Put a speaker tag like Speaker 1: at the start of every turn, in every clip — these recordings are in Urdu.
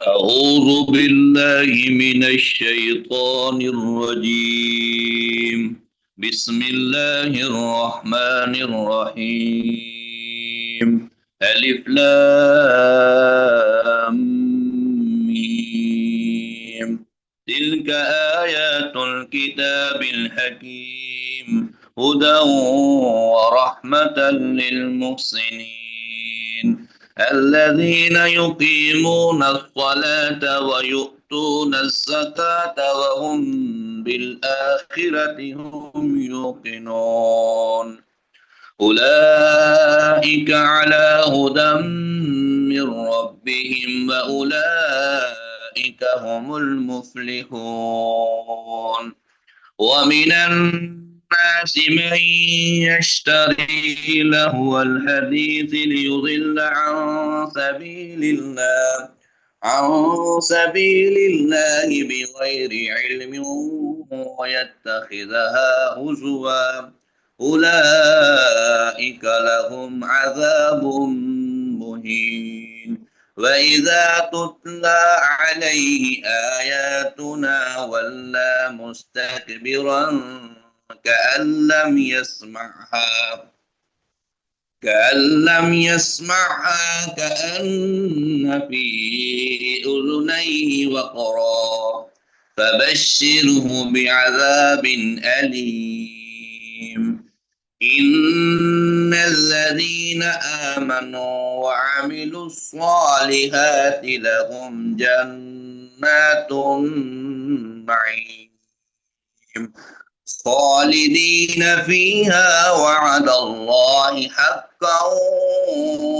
Speaker 1: أعوذ بالله من الشيطان الرجيم. بسم الله الرحمن الرحيم. ألف لام ميم. تلك آيات الكتاب الحكيم. هدى ورحمة للمحسنين الذين يقيمون الصلاة ويؤتون الزكاة وهم بالآخرة هم يوقنون أولئك على هدى من ربهم وأولئك هم المفلحون. ومن الناس من يشتري لهو الحديث ليضل عن سبيل الله بغير علم ويتخذها هزوا أولئك لهم عذاب مهين. وإذا تتلى عليه آياتنا ولى مستكبرا كأن لم يسمعها كأن في أذنيه وقرا فبشره بعذاب أليم. إن الذين آمنوا وعملوا الصالحات لهم جنات النعيم خالدين فيها وعد الله حقا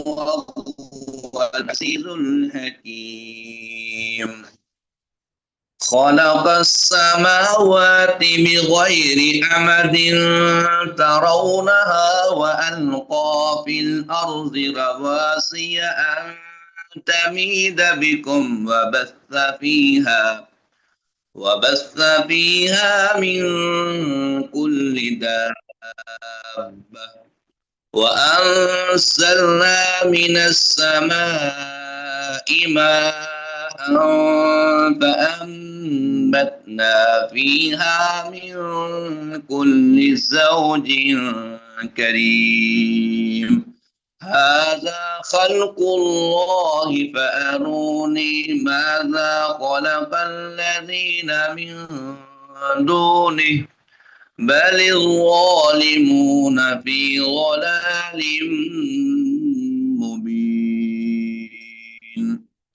Speaker 1: وهو العزيز الحكيم. خلق السماوات بغير عمد ترونها وألقى في الأرض رواسي أن تميد بكم وبث فيها من كل دابة وأنزلنا من السماء ماء فأنبتنا فيها من كل زوج كريم. هذا خلق الله فأروني ماذا خلق الذين من دونه بل الظالمون في ضلال مبين.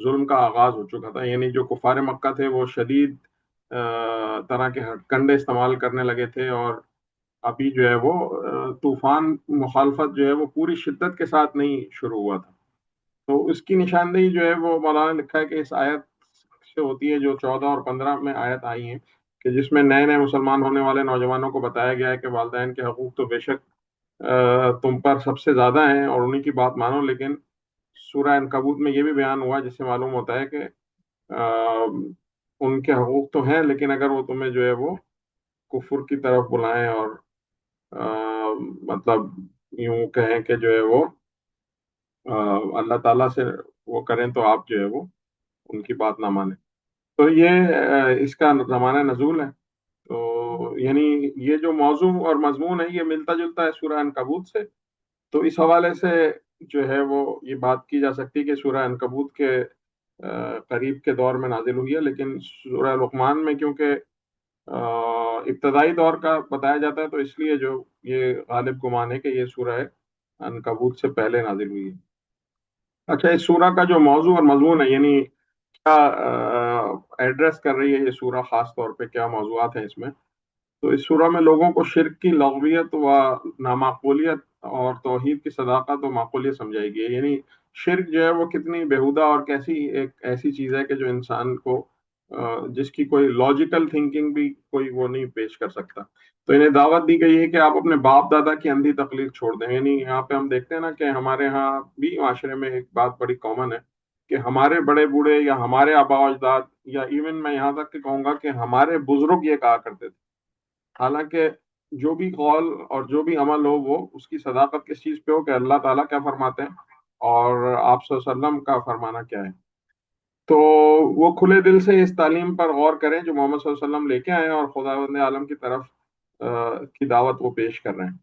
Speaker 2: ظلم کا آغاز ہو چکا تھا، یعنی جو کفار مکہ تھے وہ شدید طرح کے ہتھ کنڈے استعمال کرنے لگے تھے، اور ابھی جو ہے وہ طوفان مخالفت جو ہے وہ پوری شدت کے ساتھ نہیں شروع ہوا تھا۔ تو اس کی نشاندہی جو ہے وہ مولانا نے لکھا ہے کہ اس آیت سے ہوتی ہے جو 14 اور 15 میں آیت آئی ہیں، کہ جس میں نئے نئے مسلمان ہونے والے نوجوانوں کو بتایا گیا ہے کہ والدین کے حقوق تو بے شک تم پر سب سے زیادہ ہیں اور انہی کی بات مانو، لیکن سورہ عنکبوت میں یہ بھی بیان ہوا جس سے معلوم ہوتا ہے کہ ان کے حقوق تو ہیں، لیکن اگر وہ تمہیں جو ہے وہ کفر کی طرف بلائیں اور مطلب یوں کہیں کہ جو ہے وہ اللہ تعالیٰ سے وہ کریں تو آپ جو ہے وہ ان کی بات نہ مانیں۔ تو یہ اس کا زمانہ نزول ہے۔ تو یعنی یہ جو موضوع اور مضمون ہے یہ ملتا جلتا ہے سورہ عنکبوت سے، تو اس حوالے سے جو ہے وہ یہ بات کی جا سکتی ہے کہ سورہ عنکبوت کے قریب کے دور میں نازل ہوئی ہے، لیکن سورہ لقمان میں کیونکہ ابتدائی دور کا بتایا جاتا ہے تو اس لیے جو یہ غالب گمان ہے کہ یہ سورہ عنکبوت سے پہلے نازل ہوئی ہے۔ اچھا، اس سورہ کا جو موضوع اور مضمون ہے، یعنی کیا ایڈریس کر رہی ہے یہ سورہ، خاص طور پہ کیا موضوعات ہیں اس میں، تو اس سورہ میں لوگوں کو شرک کی لغویت و نامعقولیت اور توحید کی صداقت و معقولیت سمجھائی گئی ہے۔ یعنی شرک جو ہے وہ کتنی بےہودہ اور کیسی ایک ایسی چیز ہے کہ جو انسان کو جس کی کوئی لاجیکل تھنکنگ بھی کوئی وہ نہیں پیش کر سکتا۔ تو انہیں دعوت دی گئی ہے کہ آپ اپنے باپ دادا کی اندھی تقلید چھوڑ دیں۔ یعنی یہاں پہ ہم دیکھتے ہیں نا کہ ہمارے ہاں بھی معاشرے میں ایک بات بڑی کامن ہے کہ ہمارے بڑے بوڑھے یا ہمارے آبا و اجداد، یا ایون میں یہاں تک کہ کہوں گا کہ ہمارے بزرگ یہ کہا کرتے تھے، حالانکہ جو بھی قول اور جو بھی عمل ہو وہ اس کی صداقت کس چیز پہ ہو کہ اللہ تعالیٰ کیا فرماتے ہیں اور آپ صلی اللہ علیہ وسلم کا فرمانا کیا ہے، تو وہ کھلے دل سے اس تعلیم پر غور کریں جو محمد صلی اللہ علیہ وسلم لے کے آئے ہیں اور خداوند عالم کی طرف کی دعوت وہ پیش کر رہے ہیں،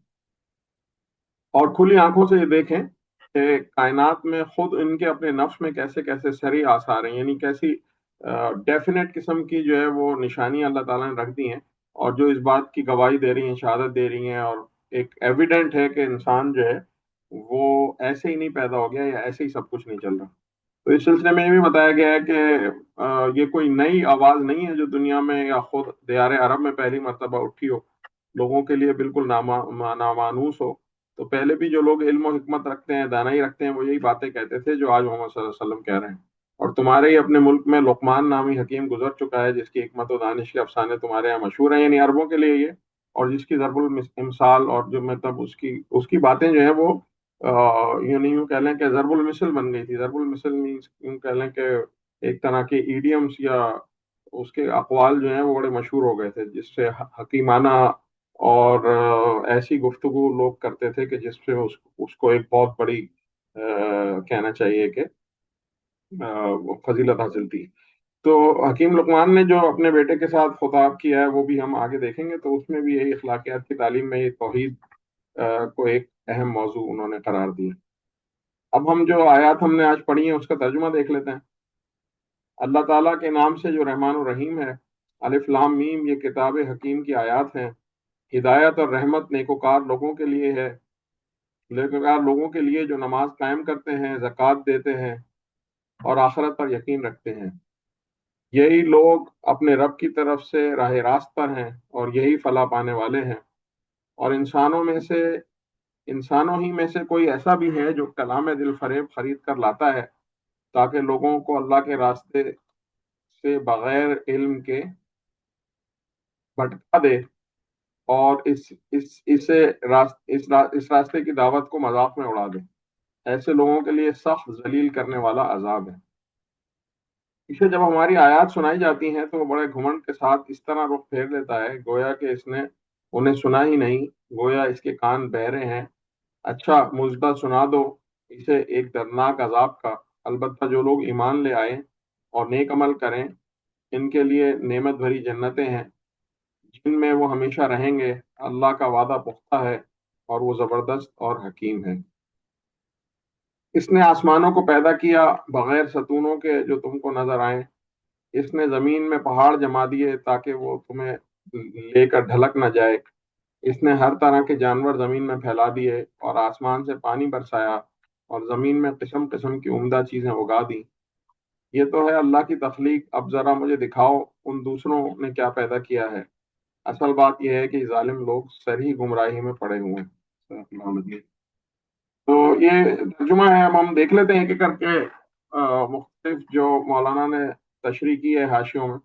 Speaker 2: اور کھلی آنکھوں سے یہ دیکھیں کہ کائنات میں خود ان کے اپنے نفس میں کیسے کیسے سری آثار ہیں، یعنی کیسی ڈیفینیٹ قسم کی جو ہے وہ نشانیاں اللہ تعالیٰ نے رکھ دی ہیں، اور جو اس بات کی گواہی دے رہی ہیں، شہادت دے رہی ہیں، اور ایک ایویڈنٹ ہے کہ انسان جو ہے وہ ایسے ہی نہیں پیدا ہو گیا یا ایسے ہی سب کچھ نہیں چل رہا۔ تو اس سلسلے میں یہ بھی بتایا گیا ہے کہ یہ کوئی نئی آواز نہیں ہے جو دنیا میں یا خود دیار عرب میں پہلی مرتبہ اٹھی ہو، لوگوں کے لیے بالکل نامانوس ہو۔ تو پہلے بھی جو لوگ علم و حکمت رکھتے ہیں، دانائی رکھتے ہیں، وہ یہی باتیں کہتے تھے جو آج محمد صلی اللہ علیہ وسلم کہہ رہے ہیں۔ اور تمہارے ہی اپنے ملک میں لقمان نامی حکیم گزر چکا ہے جس کی حکمت و دانش کے افسانے تمہارے یہاں مشہور ہیں، یعنی عربوں کے لیے یہ، اور جس کی ضرب المثال اور جو مطلب اس کی باتیں جو ہیں وہ یوں کہہ لیں کہ ضرب المثل بن گئی تھی۔ ضرب المثل مینس یوں کہہ لیں کہ ایک طرح کے ایڈیمس یا اس کے اقوال جو ہیں وہ بڑے مشہور ہو گئے تھے، جس سے حکیمانہ اور ایسی گفتگو لوگ کرتے تھے کہ جس سے اس کو ایک بہت بڑی کہنا چاہیے کہ فضیلت حاصل تھی۔ تو حکیم لقمان نے جو اپنے بیٹے کے ساتھ خطاب کیا ہے وہ بھی ہم آگے دیکھیں گے، تو اس میں بھی یہی اخلاقیات کی تعلیم میں یہ توحید کو ایک اہم موضوع انہوں نے قرار دیا۔ اب ہم جو آیات ہم نے آج پڑھی ہیں اس کا ترجمہ دیکھ لیتے ہیں۔ اللہ تعالیٰ کے نام سے جو رحمان الرحیم ہے، الف لام میم، یہ کتاب حکیم کی آیات ہیں، ہدایت اور رحمت نیکوکار لوگوں کے لیے ہے، نیکوکار لوگوں کے لیے جو نماز قائم کرتے ہیں، زکوٰۃ دیتے ہیں اور آخرت پر یقین رکھتے ہیں، یہی لوگ اپنے رب کی طرف سے راہ راست پر ہیں اور یہی فلاح پانے والے ہیں۔ اور انسانوں ہی میں سے کوئی ایسا بھی ہے جو کلام دل فریب خرید کر لاتا ہے تاکہ لوگوں کو اللہ کے راستے سے بغیر علم کے بھٹکا دے اور اس راستے کی دعوت کو مذاق میں اڑا دے۔ ایسے لوگوں کے لیے سخت ذلیل کرنے والا عذاب ہے۔ اسے جب ہماری آیات سنائی جاتی ہیں تو وہ بڑے گھمنڈ کے ساتھ اس طرح رخ پھیر لیتا ہے گویا کہ اس نے انہیں سنا ہی نہیں، گویا اس کے کان بہرے ہیں۔ اچھا، مژدہ سنا دو اسے ایک دردناک عذاب کا، البتہ جو لوگ ایمان لے آئے اور نیک عمل کریں ان کے لیے نعمت بھری جنتیں ہیں جن میں وہ ہمیشہ رہیں گے، اللہ کا وعدہ پختہ ہے اور وہ زبردست اور حکیم ہے۔ اس نے آسمانوں کو پیدا کیا بغیر ستونوں کے جو تم کو نظر آئیں، اس نے زمین میں پہاڑ جما دیے تاکہ وہ تمہیں لے کر ڈھلک نہ جائے، اس نے ہر طرح کے جانور زمین میں پھیلا دیے اور آسمان سے پانی برسایا اور زمین میں قسم قسم کی عمدہ چیزیں اگا دیں۔ یہ تو ہے اللہ کی تخلیق، اب ذرا مجھے دکھاؤ ان دوسروں نے کیا پیدا کیا ہے۔ اصل بات یہ ہے کہ ظالم لوگ سری گمراہی میں پڑے ہوئے ہیں۔ صدق اللہ العظیم۔ تو یہ ترجمہ ہے، اب ہم دیکھ لیتے ہیں کہ کر کے مختلف جو مولانا نے تشریح کی ہے حاشیوں میں۔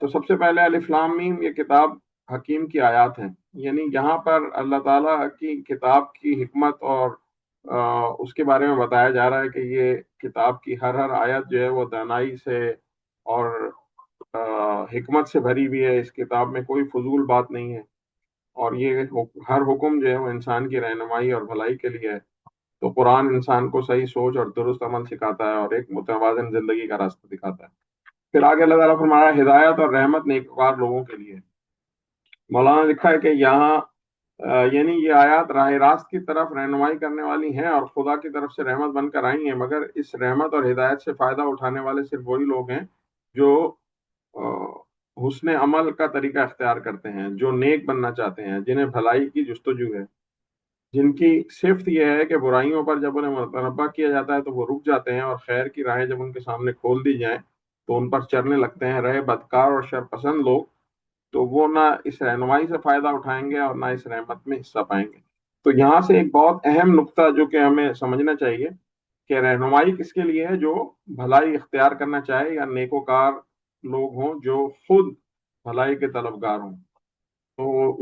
Speaker 2: تو سب سے پہلے الف لام میم، یہ کتاب حکیم کی آیات ہیں، یعنی یہاں پر اللہ تعالیٰ کی کتاب کی حکمت اور اس کے بارے میں بتایا جا رہا ہے کہ یہ کتاب کی ہر آیت جو ہے وہ دانائی سے اور حکمت سے بھری ہوئی ہے، اس کتاب میں کوئی فضول بات نہیں ہے، اور یہ ہر حکم جو ہے وہ انسان کی رہنمائی اور بھلائی کے لیے ہے۔ تو قرآن انسان کو صحیح سوچ اور درست عمل سکھاتا ہے اور ایک متوازن زندگی کا راستہ دکھاتا ہے۔ پھر آگے اللہ تعالیٰ فرمایا ہدایت اور رحمت نیکوکار لوگوں کے لیے۔ مولانا نے لکھا ہے کہ یہاں یعنی یہ آیات راہ راست کی طرف رہنمائی کرنے والی ہیں اور خدا کی طرف سے رحمت بن کر آئی ہیں، مگر اس رحمت اور ہدایت سے فائدہ اٹھانے والے صرف وہی لوگ ہیں جو حسن عمل کا طریقہ اختیار کرتے ہیں، جو نیک بننا چاہتے ہیں، جنہیں بھلائی کی جستجو ہے، جن کی صفت یہ ہے کہ برائیوں پر جب انہیں متنبہ کیا جاتا ہے تو وہ رک جاتے ہیں، اور خیر کی راہیں جب ان کے سامنے کھول دی جائیں تو ان پر چلنے لگتے ہیں۔ رہے بدکار اور شرپسند لوگ تو وہ نہ اس رہنمائی سے فائدہ اٹھائیں گے اور نہ اس رحمت میں حصہ پائیں گے۔ تو یہاں سے ایک بہت اہم نقطہ جو کہ ہمیں سمجھنا چاہیے کہ رہنمائی کس کے لیے ہے؟ جو بھلائی اختیار کرنا چاہے یا نیکوکار لوگ ہوں جو خود بھلائی کے طلبگار ہوں۔ تو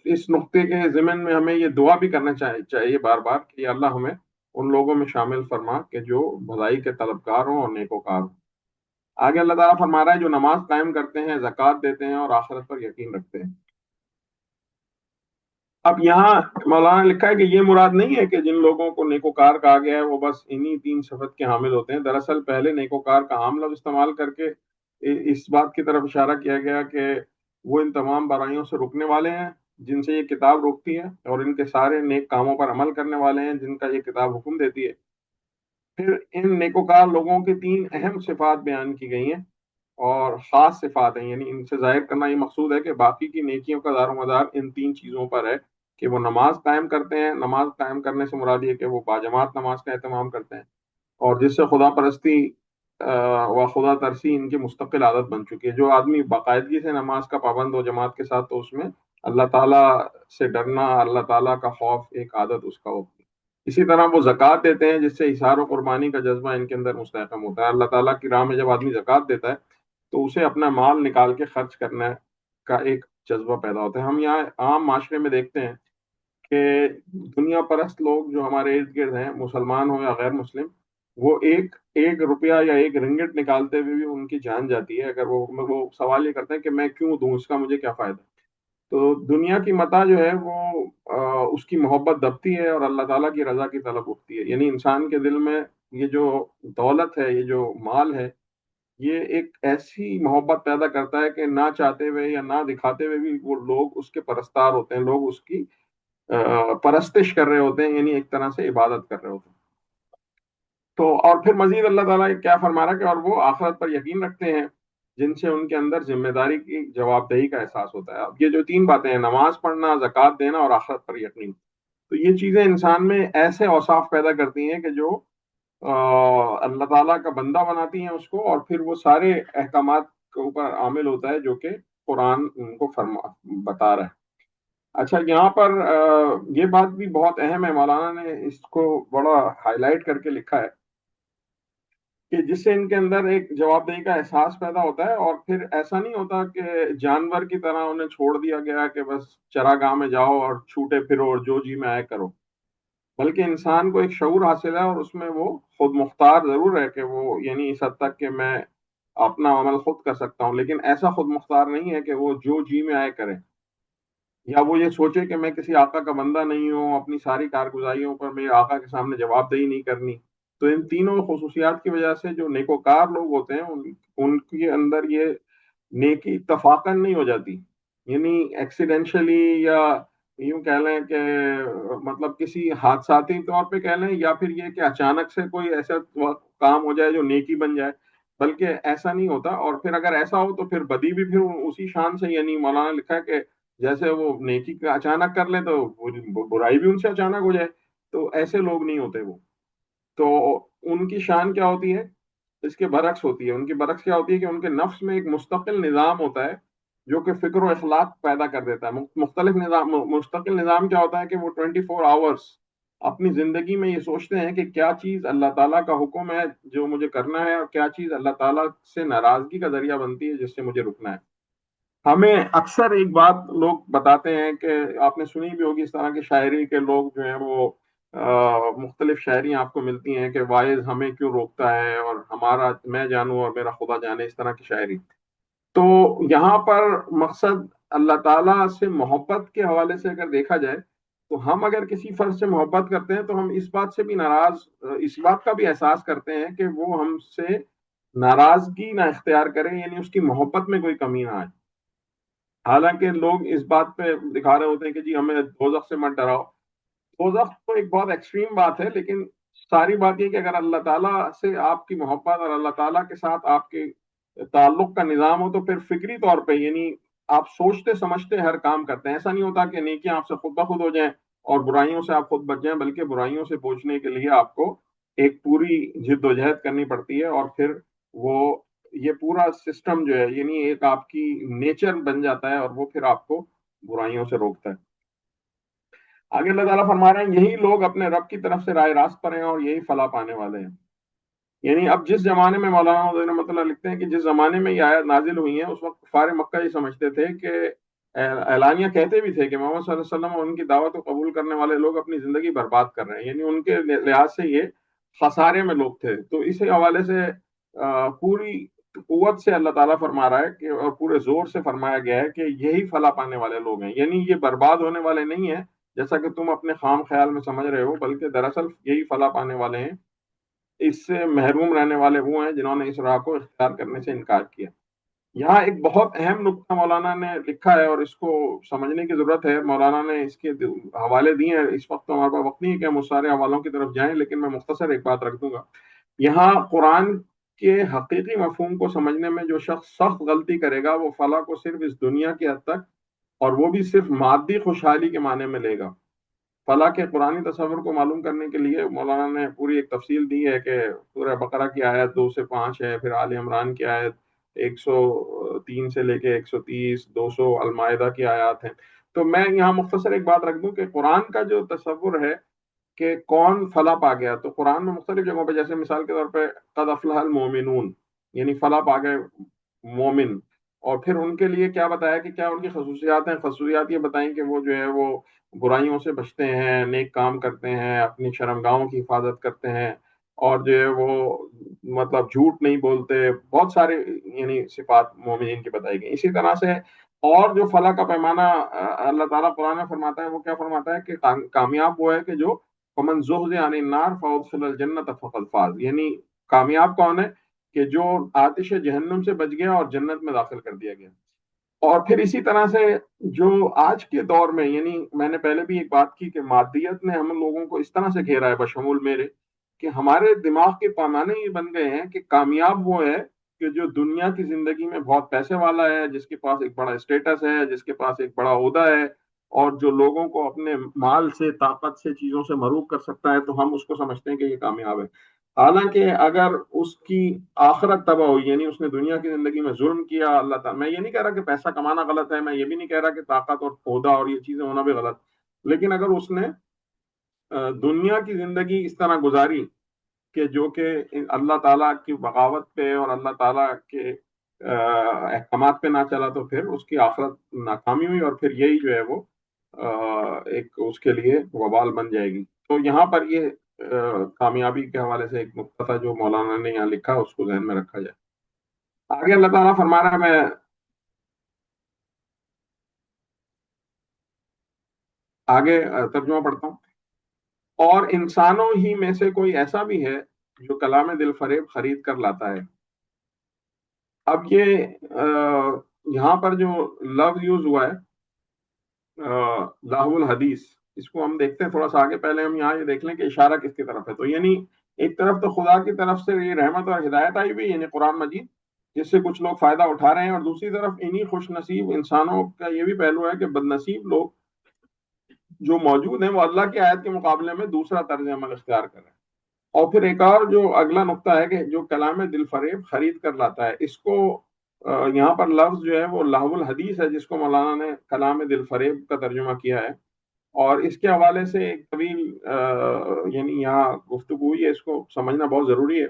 Speaker 2: اس نقطے کے ضمن میں ہمیں یہ دعا بھی کرنا چاہیے بار بار کہ اللہ ہمیں ان لوگوں میں شامل فرما کہ جو بھلائی کے طلبگار ہوں اور نیکوکار ہوں۔ آگے اللہ تعالیٰ فرما رہا ہے جو نماز قائم کرتے ہیں، زکوٰۃ دیتے ہیں اور آخرت پر یقین رکھتے ہیں۔ اب یہاں مولانا نے لکھا ہے کہ یہ مراد نہیں ہے کہ جن لوگوں کو نیکوکار کہا گیا ہے وہ بس انہی تین صفت کے حامل ہوتے ہیں۔ دراصل پہلے نیکوکار کا عام لفظ استعمال کر کے اس بات کی طرف اشارہ کیا گیا کہ وہ ان تمام برائیوں سے رکنے والے ہیں جن سے یہ کتاب روکتی ہے، اور ان کے سارے نیک کاموں پر عمل کرنے والے ہیں جن کا یہ کتاب حکم دیتی ہے۔ پھر ان نیکوکار لوگوں کی تین اہم صفات بیان کی گئی ہیں اور خاص صفات ہیں، یعنی ان سے ظاہر کرنا یہ مقصود ہے کہ باقی کی نیکیوں کا دار و مدار ان تین چیزوں پر ہے کہ وہ نماز قائم کرتے ہیں۔ نماز قائم کرنے سے مراد یہ کہ وہ باجماعت نماز کا اہتمام کرتے ہیں، اور جس سے خدا پرستی و خدا ترسی ان کی مستقل عادت بن چکی ہے۔ جو آدمی باقاعدگی سے نماز کا پابند ہو جماعت کے ساتھ تو اس میں اللہ تعالیٰ سے ڈرنا، اللہ تعالیٰ کا خوف ایک عادت اس کا ہوتی ہے۔ اسی طرح وہ زکوٰۃ دیتے ہیں جس سے اظہار و قربانی کا جذبہ ان کے اندر مستحکم ہوتا ہے۔ اللہ تعالیٰ کی راہ میں جب آدمی زکوٰۃ دیتا ہے تو اسے اپنا مال نکال کے خرچ کرنے کا ایک جذبہ پیدا ہوتا ہے۔ ہم یہاں عام معاشرے میں دیکھتے ہیں کہ دنیا پرست لوگ جو ہمارے ارد گرد ہیں، مسلمان ہوں یا غیر مسلم، وہ ایک ایک روپیہ یا ایک رنگٹ نکالتے ہوئے بھی ان کی جان جاتی ہے اگر وہ سوال یہ کرتے ہیں کہ میں کیوں دوں، اس کا مجھے کیا فائدہ۔ تو دنیا کی متاع جو ہے وہ اس کی محبت دبتی ہے اور اللہ تعالیٰ کی رضا کی طلب اٹھتی ہے۔ یعنی انسان کے دل میں یہ جو دولت ہے، یہ جو مال ہے، یہ ایک ایسی محبت پیدا کرتا ہے کہ نہ چاہتے ہوئے یا نہ دکھاتے ہوئے بھی وہ لوگ اس کے پرستار ہوتے ہیں، لوگ اس کی پرستش کر رہے ہوتے ہیں، یعنی ایک طرح سے عبادت کر رہے ہوتے ہیں۔ تو اور پھر مزید اللہ تعالیٰ کیا فرما رہا ہے کہ اور وہ آخرت پر یقین رکھتے ہیں جن سے ان کے اندر ذمہ داری کی جواب دہی کا احساس ہوتا ہے۔ اب یہ جو تین باتیں ہیں، نماز پڑھنا، زکوٰۃ دینا اور آخرت پر یقین، تو یہ چیزیں انسان میں ایسے اوصاف پیدا کرتی ہیں کہ جو اللہ تعالیٰ کا بندہ بناتی ہیں اس کو، اور پھر وہ سارے احکامات کے اوپر عامل ہوتا ہے جو کہ قرآن ان کو بتا رہا ہے۔ اچھا، یہاں پر یہ بات بھی بہت اہم ہے، مولانا نے اس کو بڑا ہائی لائٹ کر کے لکھا ہے کہ جس سے ان کے اندر ایک جواب دہی کا احساس پیدا ہوتا ہے، اور پھر ایسا نہیں ہوتا کہ جانور کی طرح انہیں چھوڑ دیا گیا کہ بس چراگاہ میں جاؤ اور چھوٹے پھرو اور جو جی میں آئے کرو، بلکہ انسان کو ایک شعور حاصل ہے اور اس میں وہ خود مختار ضرور ہے کہ وہ یعنی اس حد تک کہ میں اپنا عمل خود کر سکتا ہوں، لیکن ایسا خود مختار نہیں ہے کہ وہ جو جی میں آئے کرے، یا وہ یہ سوچے کہ میں کسی آقا کا بندہ نہیں ہوں، اپنی ساری کارگزاریوں پر میرے آقا کے سامنے جواب دہی نہیں کرنی۔ تو ان تینوں خصوصیات کی وجہ سے جو نیکوکار لوگ ہوتے ہیں ان کے اندر یہ نیکی اتفاقاً نہیں ہو جاتی، یعنی ایکسیڈینشلی یا یوں کہہ لیں کہ مطلب کسی حادثاتی طور پہ کہہ لیں، یا پھر یہ کہ اچانک سے کوئی ایسا کام ہو جائے جو نیکی بن جائے، بلکہ ایسا نہیں ہوتا۔ اور پھر اگر ایسا ہو تو پھر بدی بھی پھر اسی شان سے، یعنی مولانا نے لکھا ہے کہ جیسے وہ نیکی کا اچانک کر لے تو برائی بھی ان سے اچانک ہو جائے، تو ایسے لوگ نہیں ہوتے وہ۔ تو ان کی شان کیا ہوتی ہے اس کے برعکس ہوتی ہے. ان کی برعکس کیا ہوتی ہے کہ ان کے نفس میں ایک مستقل نظام ہوتا ہے جو کہ فکر و اخلاق پیدا کر دیتا ہے. مختلف نظام، مستقل نظام کیا ہوتا ہے کہ وہ 24 آورس اپنی زندگی میں یہ سوچتے ہیں کہ کیا چیز اللہ تعالیٰ کا حکم ہے جو مجھے کرنا ہے، اور کیا چیز اللہ تعالیٰ سے ناراضگی کا ذریعہ بنتی ہے جس سے مجھے رکنا ہے. ہمیں اکثر ایک بات لوگ بتاتے ہیں کہ آپ نے سنی بھی ہوگی، اس طرح کی شاعری کے لوگ جو ہیں وہ مختلف شاعریاں آپ کو ملتی ہیں کہ واعظ ہمیں کیوں روکتا ہے، اور ہمارا میں جانوں اور میرا خدا جانے، اس طرح کی شاعری. تو یہاں پر مقصد اللہ تعالیٰ سے محبت کے حوالے سے اگر دیکھا جائے تو ہم اگر کسی فرد سے محبت کرتے ہیں تو ہم اس بات سے بھی اس بات کا بھی احساس کرتے ہیں کہ وہ ہم سے ناراضگی نہ اختیار کرے، یعنی اس کی محبت میں کوئی کمی نہ آئے. حالانکہ لوگ اس بات پہ دکھا رہے ہوتے ہیں کہ جی ہمیں دوزخ سے مت ڈراؤ. دوزخ تو ایک بہت ایکسٹریم بات ہے، لیکن ساری بات یہ کہ اگر اللہ تعالیٰ سے آپ کی محبت اور اللہ تعالیٰ کے ساتھ آپ کے تعلق کا نظام ہو تو پھر فکری طور پہ یعنی آپ سوچتے سمجھتے ہر کام کرتے ہیں. ایسا نہیں ہوتا کہ نیکیاں آپ سے خود بخود ہو جائیں اور برائیوں سے آپ خود بچ جائیں، بلکہ برائیوں سے بچنے کے لیے آپ کو ایک پوری جد و جہد کرنی پڑتی ہے، اور پھر وہ یہ پورا سسٹم جو ہے یعنی ایک آپ کی نیچر بن جاتا ہے، اور وہ پھر آپ کو برائیوں سے روکتا ہے. آگے اللہ تعالیٰ فرما رہے ہیں یہی لوگ اپنے رب کی طرف سے رائے راست پر ہیں اور یہی فلاح پانے والے ہیں. یعنی اب جس زمانے میں مولانا علیہ رحمۃ اللہ لکھتے ہیں کہ جس زمانے میں یہ آیت نازل ہوئی ہیں اس وقت کفار مکہ یہ سمجھتے تھے کہ اعلانیہ کہتے بھی تھے کہ محمد صلی اللہ علیہ وسلم اور ان کی دعوت کو قبول کرنے والے لوگ اپنی زندگی برباد کر رہے ہیں، یعنی ان کے لحاظ سے یہ خسارے میں لوگ تھے. تو اس حوالے سے پوری قوت سے اللہ تعالیٰ فرما رہا ہے کہ، اور پورے زور سے فرمایا گیا ہے کہ یہی فلاح پانے والے لوگ ہیں، یعنی یہ برباد ہونے والے نہیں ہیں جیسا کہ تم اپنے خام خیال میں سمجھ رہے ہو، بلکہ دراصل یہی فلاح پانے والے ہیں. اس سے محروم رہنے والے وہ ہیں جنہوں نے اس راہ کو اختیار کرنے سے انکار کیا. یہاں ایک بہت اہم نقطہ مولانا نے لکھا ہے اور اس کو سمجھنے کی ضرورت ہے. مولانا نے اس کے حوالے دیے ہیں، اس وقت تو ہمارے پاس وقت نہیں ہے کہ ہم اس سارے حوالوں کی طرف جائیں، لیکن میں مختصر ایک بات رکھ دوں گا. یہاں قرآن کے حقیقی مفہوم کو سمجھنے میں جو شخص سخت غلطی کرے گا وہ فلاح کو صرف اس دنیا کی حد تک، اور وہ بھی صرف مادی خوشحالی کے معنی میں لے گا. فلاح کے قرآنی تصور کو معلوم کرنے کے لیے مولانا نے پوری ایک تفصیل دی ہے کہ سورہ بقرہ کی آیت 2 سے 5 ہے، پھر آل عمران کی آیت 103 سے لے کے 130، 200 المائدہ کی آیات ہیں. تو میں یہاں مختصر ایک بات رکھ دوں کہ قرآن کا جو تصور ہے کہ کون فلاح پا گیا، تو قرآن میں مختلف جگہوں پہ، جیسے مثال کے طور پہ قد افلح المومنون، یعنی فلاح پا گئے مومن. اور پھر ان کے لیے کیا بتایا کہ کیا ان کی خصوصیات ہیں، خصوصیات یہ بتائیں کہ وہ جو ہے وہ برائیوں سے بچتے ہیں، نیک کام کرتے ہیں، اپنی شرمگاہوں کی حفاظت کرتے ہیں، اور جو ہے وہ مطلب جھوٹ نہیں بولتے. بہت سارے یعنی صفات مومنین کی بتائی گئی. اسی طرح سے اور جو فلاح کا پیمانہ اللہ تعالیٰ قرآن میں فرماتا ہے وہ کیا فرماتا ہے کہ کامیاب وہ ہے کہ جو فمن زحزح عن النار فادخل الجنة فقد فاز، یعنی کامیاب کون ہے کہ جو آتش جہنم سے بچ گیا اور جنت میں داخل کر دیا گیا. اور پھر اسی طرح سے جو آج کے دور میں، یعنی میں نے پہلے بھی ایک بات کی کہ مادیت نے ہم لوگوں کو اس طرح سے گھیرا ہے بشمول میرے، کہ ہمارے دماغ کے پیمانے یہ بن گئے ہیں کہ کامیاب وہ ہے کہ جو دنیا کی زندگی میں بہت پیسے والا ہے، جس کے پاس ایک بڑا اسٹیٹس ہے، جس کے پاس ایک بڑا عہدہ ہے، اور جو لوگوں کو اپنے مال سے، طاقت سے، چیزوں سے مروب کر سکتا ہے، تو ہم اس کو سمجھتے ہیں کہ یہ کامیاب ہے. حالانکہ اگر اس کی آخرت تباہ ہوئی، یعنی اس نے دنیا کی زندگی میں ظلم کیا، اللہ تعالیٰ، میں یہ نہیں کہہ رہا کہ پیسہ کمانا غلط ہے، میں یہ بھی نہیں کہہ رہا کہ طاقت اور عہدہ اور یہ چیزیں ہونا بھی غلط، لیکن اگر اس نے دنیا کی زندگی اس طرح گزاری کہ جو کہ اللہ تعالیٰ کی بغاوت پہ اور اللہ تعالیٰ کے احکامات پہ نہ چلا، تو پھر اس کی آخرت ناکامی ہوئی، اور پھر یہی جو ہے وہ ایک اس کے لیے وبال بن جائے گی. تو یہاں پر یہ کامیابی کے حوالے سے ایک نقطہ تھا جو مولانا نے یہاں لکھا، اس کو ذہن میں رکھا جائے. آگے اللہ تعالیٰ فرما رہا ہے، میں آگے ترجمہ پڑھتا ہوں. اور انسانوں ہی میں سے کوئی ایسا بھی ہے جو کلام دل فریب خرید کر لاتا ہے. اب یہ یہاں پر جو لفظ یوز ہوا ہے لاہو الحدیث، اس کو ہم دیکھتے ہیں تھوڑا سا آگے. پہلے ہم یہاں یہ دیکھ لیں کہ اشارہ کس کی طرف ہے. تو یعنی ایک طرف تو خدا کی طرف سے یہ رحمت اور ہدایت آئی ہوئی، یعنی قرآن مجید، جس سے کچھ لوگ فائدہ اٹھا رہے ہیں، اور دوسری طرف انہی خوش نصیب انسانوں کا یہ بھی پہلو ہے کہ بد نصیب لوگ جو موجود ہیں وہ اللہ کی آیت کے مقابلے میں دوسرا طرز عمل اختیار کر رہے ہیں. اور پھر ایک اور جو اگلا نقطہ ہے کہ جو کلام دل فریب خرید کر لاتا ہے، اس کو یہاں پر لفظ جو ہے وہ لہو الحدیث ہے، جس کو مولانا نے کلام دل فریب کا ترجمہ کیا ہے، اور اس کے حوالے سے ایک طویل یعنی یہاں گفتگو ہوئی ہے، اس کو سمجھنا بہت ضروری ہے،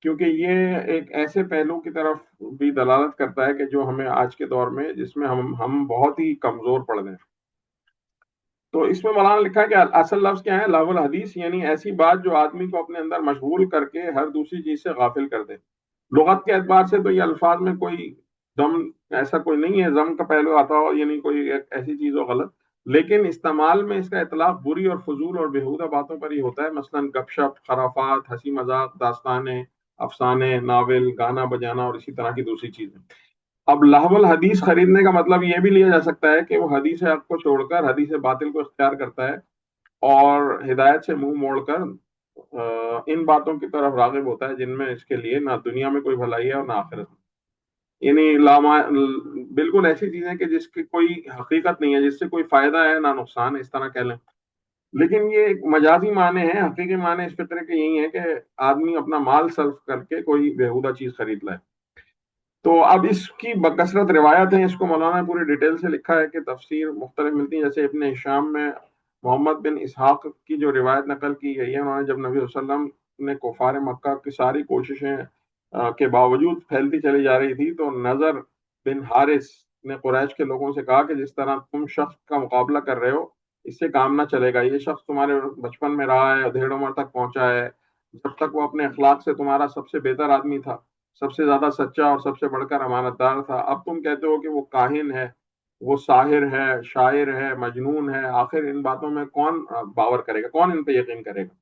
Speaker 2: کیونکہ یہ ایک ایسے پہلو کی طرف بھی دلالت کرتا ہے کہ جو ہمیں آج کے دور میں، جس میں ہم بہت ہی کمزور پڑ گئے ہیں۔ تو اس میں مولانا لکھا ہے کہ اصل لفظ کیا ہے؟ لغو الحدیث، یعنی ایسی بات جو آدمی کو اپنے اندر مشغول کر کے ہر دوسری چیز سے غافل کر دے۔ لغت کے اعتبار سے تو یہ الفاظ میں کوئی ضم، ایسا کوئی نہیں ہے ضم کا پہلو آتا ہو، یعنی کوئی ایک ایسی چیز ہو غلط، لیکن استعمال میں اس کا اطلاق بری اور فضول اور بیہودہ باتوں پر ہی ہوتا ہے، مثلا گپ شپ، خرافات، ہنسی مذاق، داستانیں، افسانے، ناول، گانا بجانا اور اسی طرح کی دوسری چیزیں۔ اب لہو الحدیث خریدنے کا مطلب یہ بھی لیا جا سکتا ہے کہ وہ حدیث حق کو چھوڑ کر حدیث باطل کو اختیار کرتا ہے، اور ہدایت سے منہ موڑ کر ان باتوں کی طرف راغب ہوتا ہے جن میں اس کے لیے نہ دنیا میں کوئی بھلائی ہے اور نہ آخرت میں، یعنی بالکل ایسی چیزیں کہ جس کی کوئی حقیقت نہیں ہے، جس سے کوئی فائدہ ہے نہ نقصان ہے، اس طرح کہہ لیں۔ لیکن یہ ایک مجازی معنی ہے، حقیقی معنی اس فطرے کے یہی ہے کہ آدمی اپنا مال صرف کر کے کوئی بیہودہ چیز خرید لائے۔ تو اب اس کی بکثرت روایت ہیں، اس کو مولانا نے پوری ڈیٹیل سے لکھا ہے کہ تفسیر مختلف ملتی ہیں، جیسے ابن ہشام میں محمد بن اسحاق کی جو روایت نقل کی گئی ہے، انہوں نے جب نبی صلی اللہ علیہ وسلم نے کفار مکہ کی ساری کوششیں کے باوجود پھیلتی چلی جا رہی تھی، تو نظر بن حارث نے قریش کے لوگوں سے کہا کہ جس طرح تم شخص کا مقابلہ کر رہے ہو، اس سے کام نہ چلے گا، یہ شخص تمہارے بچپن میں رہا ہے، ادھیڑ عمر تک پہنچا ہے، جب تک وہ اپنے اخلاق سے تمہارا سب سے بہتر آدمی تھا، سب سے زیادہ سچا اور سب سے بڑھ کر امانت دار تھا، اب تم کہتے ہو کہ وہ کاہن ہے، وہ ساحر ہے، شاعر ہے، مجنون ہے، آخر ان باتوں میں کون باور کرے گا، کون ان پہ یقین کرے گا؟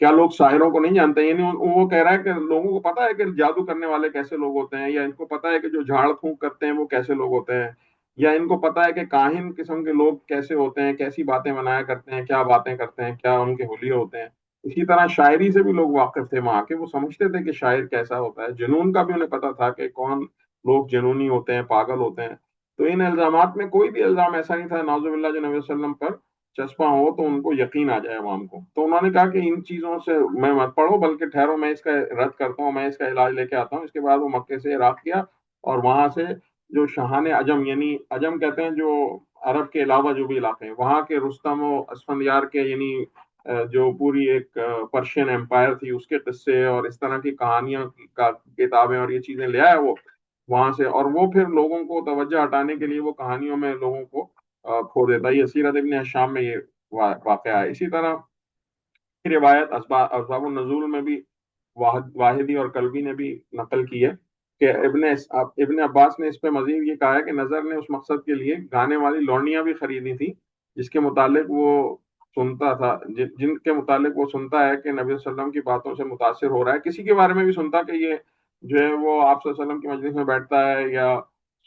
Speaker 2: کیا لوگ شاعروں کو نہیں جانتے؟ یعنی وہ کہہ رہا ہے کہ لوگوں کو پتا ہے کہ جادو کرنے والے کیسے لوگ ہوتے ہیں، یا ان کو پتا ہے کہ جو جھاڑ پھونک کرتے ہیں وہ کیسے لوگ ہوتے ہیں، یا ان کو پتا ہے کہ کاہن قسم کے لوگ کیسے ہوتے ہیں، کیسی باتیں بنایا کرتے ہیں، کیا باتیں کرتے ہیں، کیا ان کے حلیے ہوتے ہیں۔ اسی طرح شاعری سے بھی لوگ واقف تھے وہاں کے، وہ سمجھتے تھے کہ شاعر کیسا ہوتا ہے، جنون کا بھی انہیں پتا تھا کہ کون لوگ جنونی ہوتے ہیں، پاگل ہوتے ہیں۔ تو ان الزامات میں کوئی بھی الزام ایسا نہیں تھا نعوذ باللہ جو نبی صلی اللہ علیہ وسلم پر چسپاں ہو تو ان کو یقین آ جائے عوام کو۔ تو انہوں نے کہا کہ ان چیزوں سے میں مت پڑھو، بلکہ ٹھہرو، میں اس کا رد کرتا ہوں، میں اس کا علاج لے کے آتا ہوں۔ اس کے بعد وہ مکے سے عراق کیا، اور وہاں سے جو شاہان عجم، یعنی عجم کہتے ہیں جو عرب کے علاوہ جو بھی علاقے ہیں، وہاں کے رستم و اسفندیار کے، یعنی جو پوری ایک پرشین امپائر تھی، اس کے قصے اور اس طرح کی کہانیاں کا کتابیں اور یہ چیزیں لے آیا وہ وہاں سے، اور وہ پھر لوگوں کو توجہ ہٹانے کے لیے وہ کہانیوں میں لوگوں کو کھو دیتا ہے۔ یہ سیرت ابن شام میں یہ واقعہ ہے۔ اسی طرح کی روایت اسباب النزول میں بھی واحدی اور قلبی نے بھی نقل کی ہے کہ ابن عباس نے اس پہ مزید یہ کہا ہے کہ نظر نے اس مقصد کے لیے گانے والی لونیاں بھی خریدی تھی، جس کے متعلق وہ سنتا تھا، جن کے متعلق وہ سنتا ہے کہ نبی صلی اللہ علیہ وسلم کی باتوں سے متاثر ہو رہا ہے، کسی کے بارے میں بھی سنتا کہ یہ جو ہے وہ آپ صلی اللہ علیہ وسلم کی مجلس میں بیٹھتا ہے یا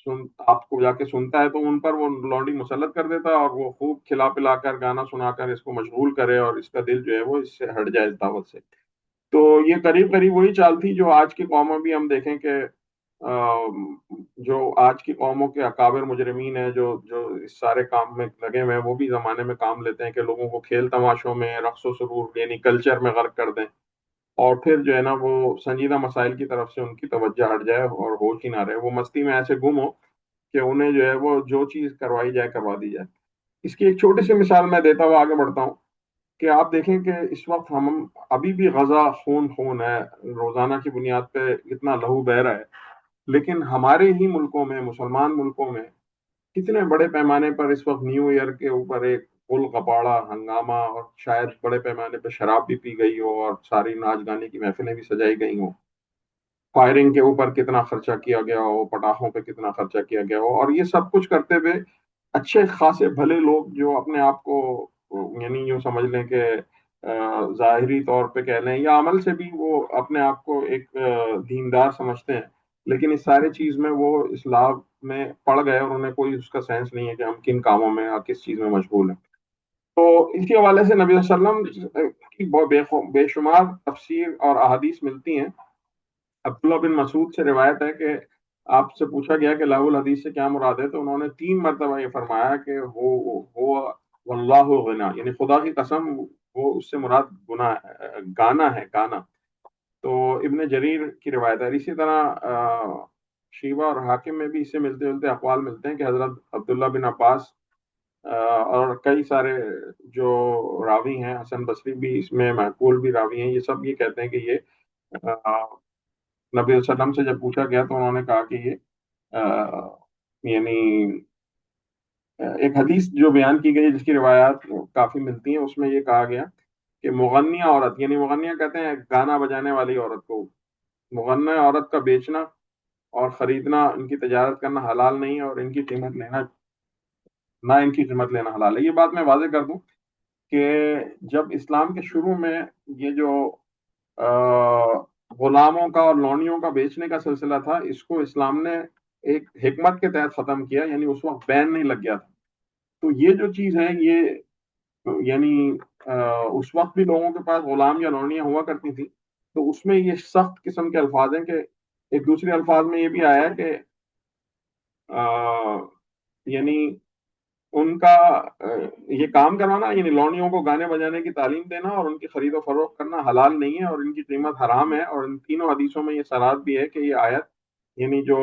Speaker 2: آپ کو جا کے سنتا ہے، تو ان پر وہ لونڈی مسلط کر دیتا، اور وہ خوب کھلا پلا کر گانا سنا کر اس کو مشغول کرے، اور اس کا دل جو ہے وہ اس سے ہٹ جائے اس دعوت سے۔ تو یہ قریب قریب وہی چال تھی جو آج کی قوموں بھی ہم دیکھیں کہ جو آج کی قوموں کے اکابر مجرمین ہیں، جو جو اس سارے کام میں لگے ہوئے ہیں، وہ بھی زمانے میں کام لیتے ہیں کہ لوگوں کو کھیل تماشوں میں، رقص و سرور یعنی کلچر میں غرق کر دیں، اور پھر جو ہے نا وہ سنجیدہ مسائل کی طرف سے ان کی توجہ ہٹ جائے اور ہوش ہی نہ رہے، وہ مستی میں ایسے گم ہو کہ انہیں جو ہے وہ جو چیز کروائی جائے کروا دی جائے۔ اس کی ایک چھوٹی سی مثال میں دیتا ہوا آگے بڑھتا ہوں کہ آپ دیکھیں کہ اس وقت ہم ابھی بھی غزہ خون خون ہے، روزانہ کی بنیاد پہ اتنا لہو بہ رہا ہے، لیکن ہمارے ہی ملکوں میں، مسلمان ملکوں میں کتنے بڑے پیمانے پر اس وقت نیو ایئر کے اوپر ایک پل کپاڑا ہنگامہ، اور شاید بڑے پیمانے پہ شراب بھی پی گئی ہو، اور ساری ناچ گانے کی محفلیں بھی سجائی گئی ہوں، فائرنگ کے اوپر کتنا خرچہ کیا گیا ہو، پٹاخوں پہ کتنا خرچہ کیا گیا ہو، اور یہ سب کچھ کرتے ہوئے اچھے خاصے بھلے لوگ جو اپنے آپ کو یعنی یوں سمجھ لیں کہ ظاہری طور پہ کہہ لیں یا عمل سے بھی وہ اپنے آپ کو ایک دیندار سمجھتے ہیں، لیکن اس سارے چیز میں وہ اسلام میں پڑ گئے، اور انہیں کوئی اس کا سینس نہیں ہے کہ ہم کن کاموں میں اور کس چیز میں مشغول ہیں۔ تو اس کے حوالے سے نبی صلی اللہ علیہ وسلم کی بے شمار تفسیر اور احادیث ملتی ہیں۔ عبداللہ بن مسعود سے روایت ہے کہ آپ سے پوچھا گیا کہ لاہو الحدیث سے کیا مراد ہے، تو انہوں نے 3 مرتبہ یہ فرمایا کہ ہو واللہ غنا، یعنی خدا کی قسم وہ اس سے مراد گانا ہے، گانا. تو ابن جریر کی روایت ہے. اسی طرح شیبہ اور حاکم میں بھی اس سے ملتے جلتے اقوال ملتے ہیں کہ حضرت عبداللہ بن عباس اور کئی سارے جو راوی ہیں، حسن بصری بھی اس میں معقول بھی راوی ہیں، یہ سب یہ کہتے ہیں کہ یہ نبی صلی اللہ علیہ وسلم سے جب پوچھا گیا تو انہوں نے کہا کہ یہ یعنی ایک حدیث جو بیان کی گئی جس کی روایات کافی ملتی ہیں، اس میں یہ کہا گیا کہ مغنیہ عورت، یعنی مغنیہ کہتے ہیں گانا بجانے والی عورت کو، مغنیہ عورت کا بیچنا اور خریدنا، ان کی تجارت کرنا حلال نہیں ہے، اور ان کی قیمت لینا، نہ ان کی قیمت لینا حلال ہے. یہ بات میں واضح کر دوں کہ جب اسلام کے شروع میں یہ جو غلاموں کا اور لونیوں کا بیچنے کا سلسلہ تھا، اس کو اسلام نے ایک حکمت کے تحت ختم کیا، یعنی اس وقت بین نہیں لگ گیا تھا. تو یہ جو چیز ہے یہ یعنی اس وقت بھی لوگوں کے پاس غلام یا لونیاں ہوا کرتی تھی، تو اس میں یہ سخت قسم کے الفاظ ہیں کہ ایک دوسرے الفاظ میں یہ بھی آیا ہے کہ یعنی ان کا یہ کام کروانا، یعنی لونیوں کو گانے بجانے کی تعلیم دینا اور ان کی خرید و فروخت کرنا حلال نہیں ہے، اور ان کی قیمت حرام ہے. اور ان تینوں حدیثوں میں یہ صراحت بھی ہے کہ یہ آیت یعنی جو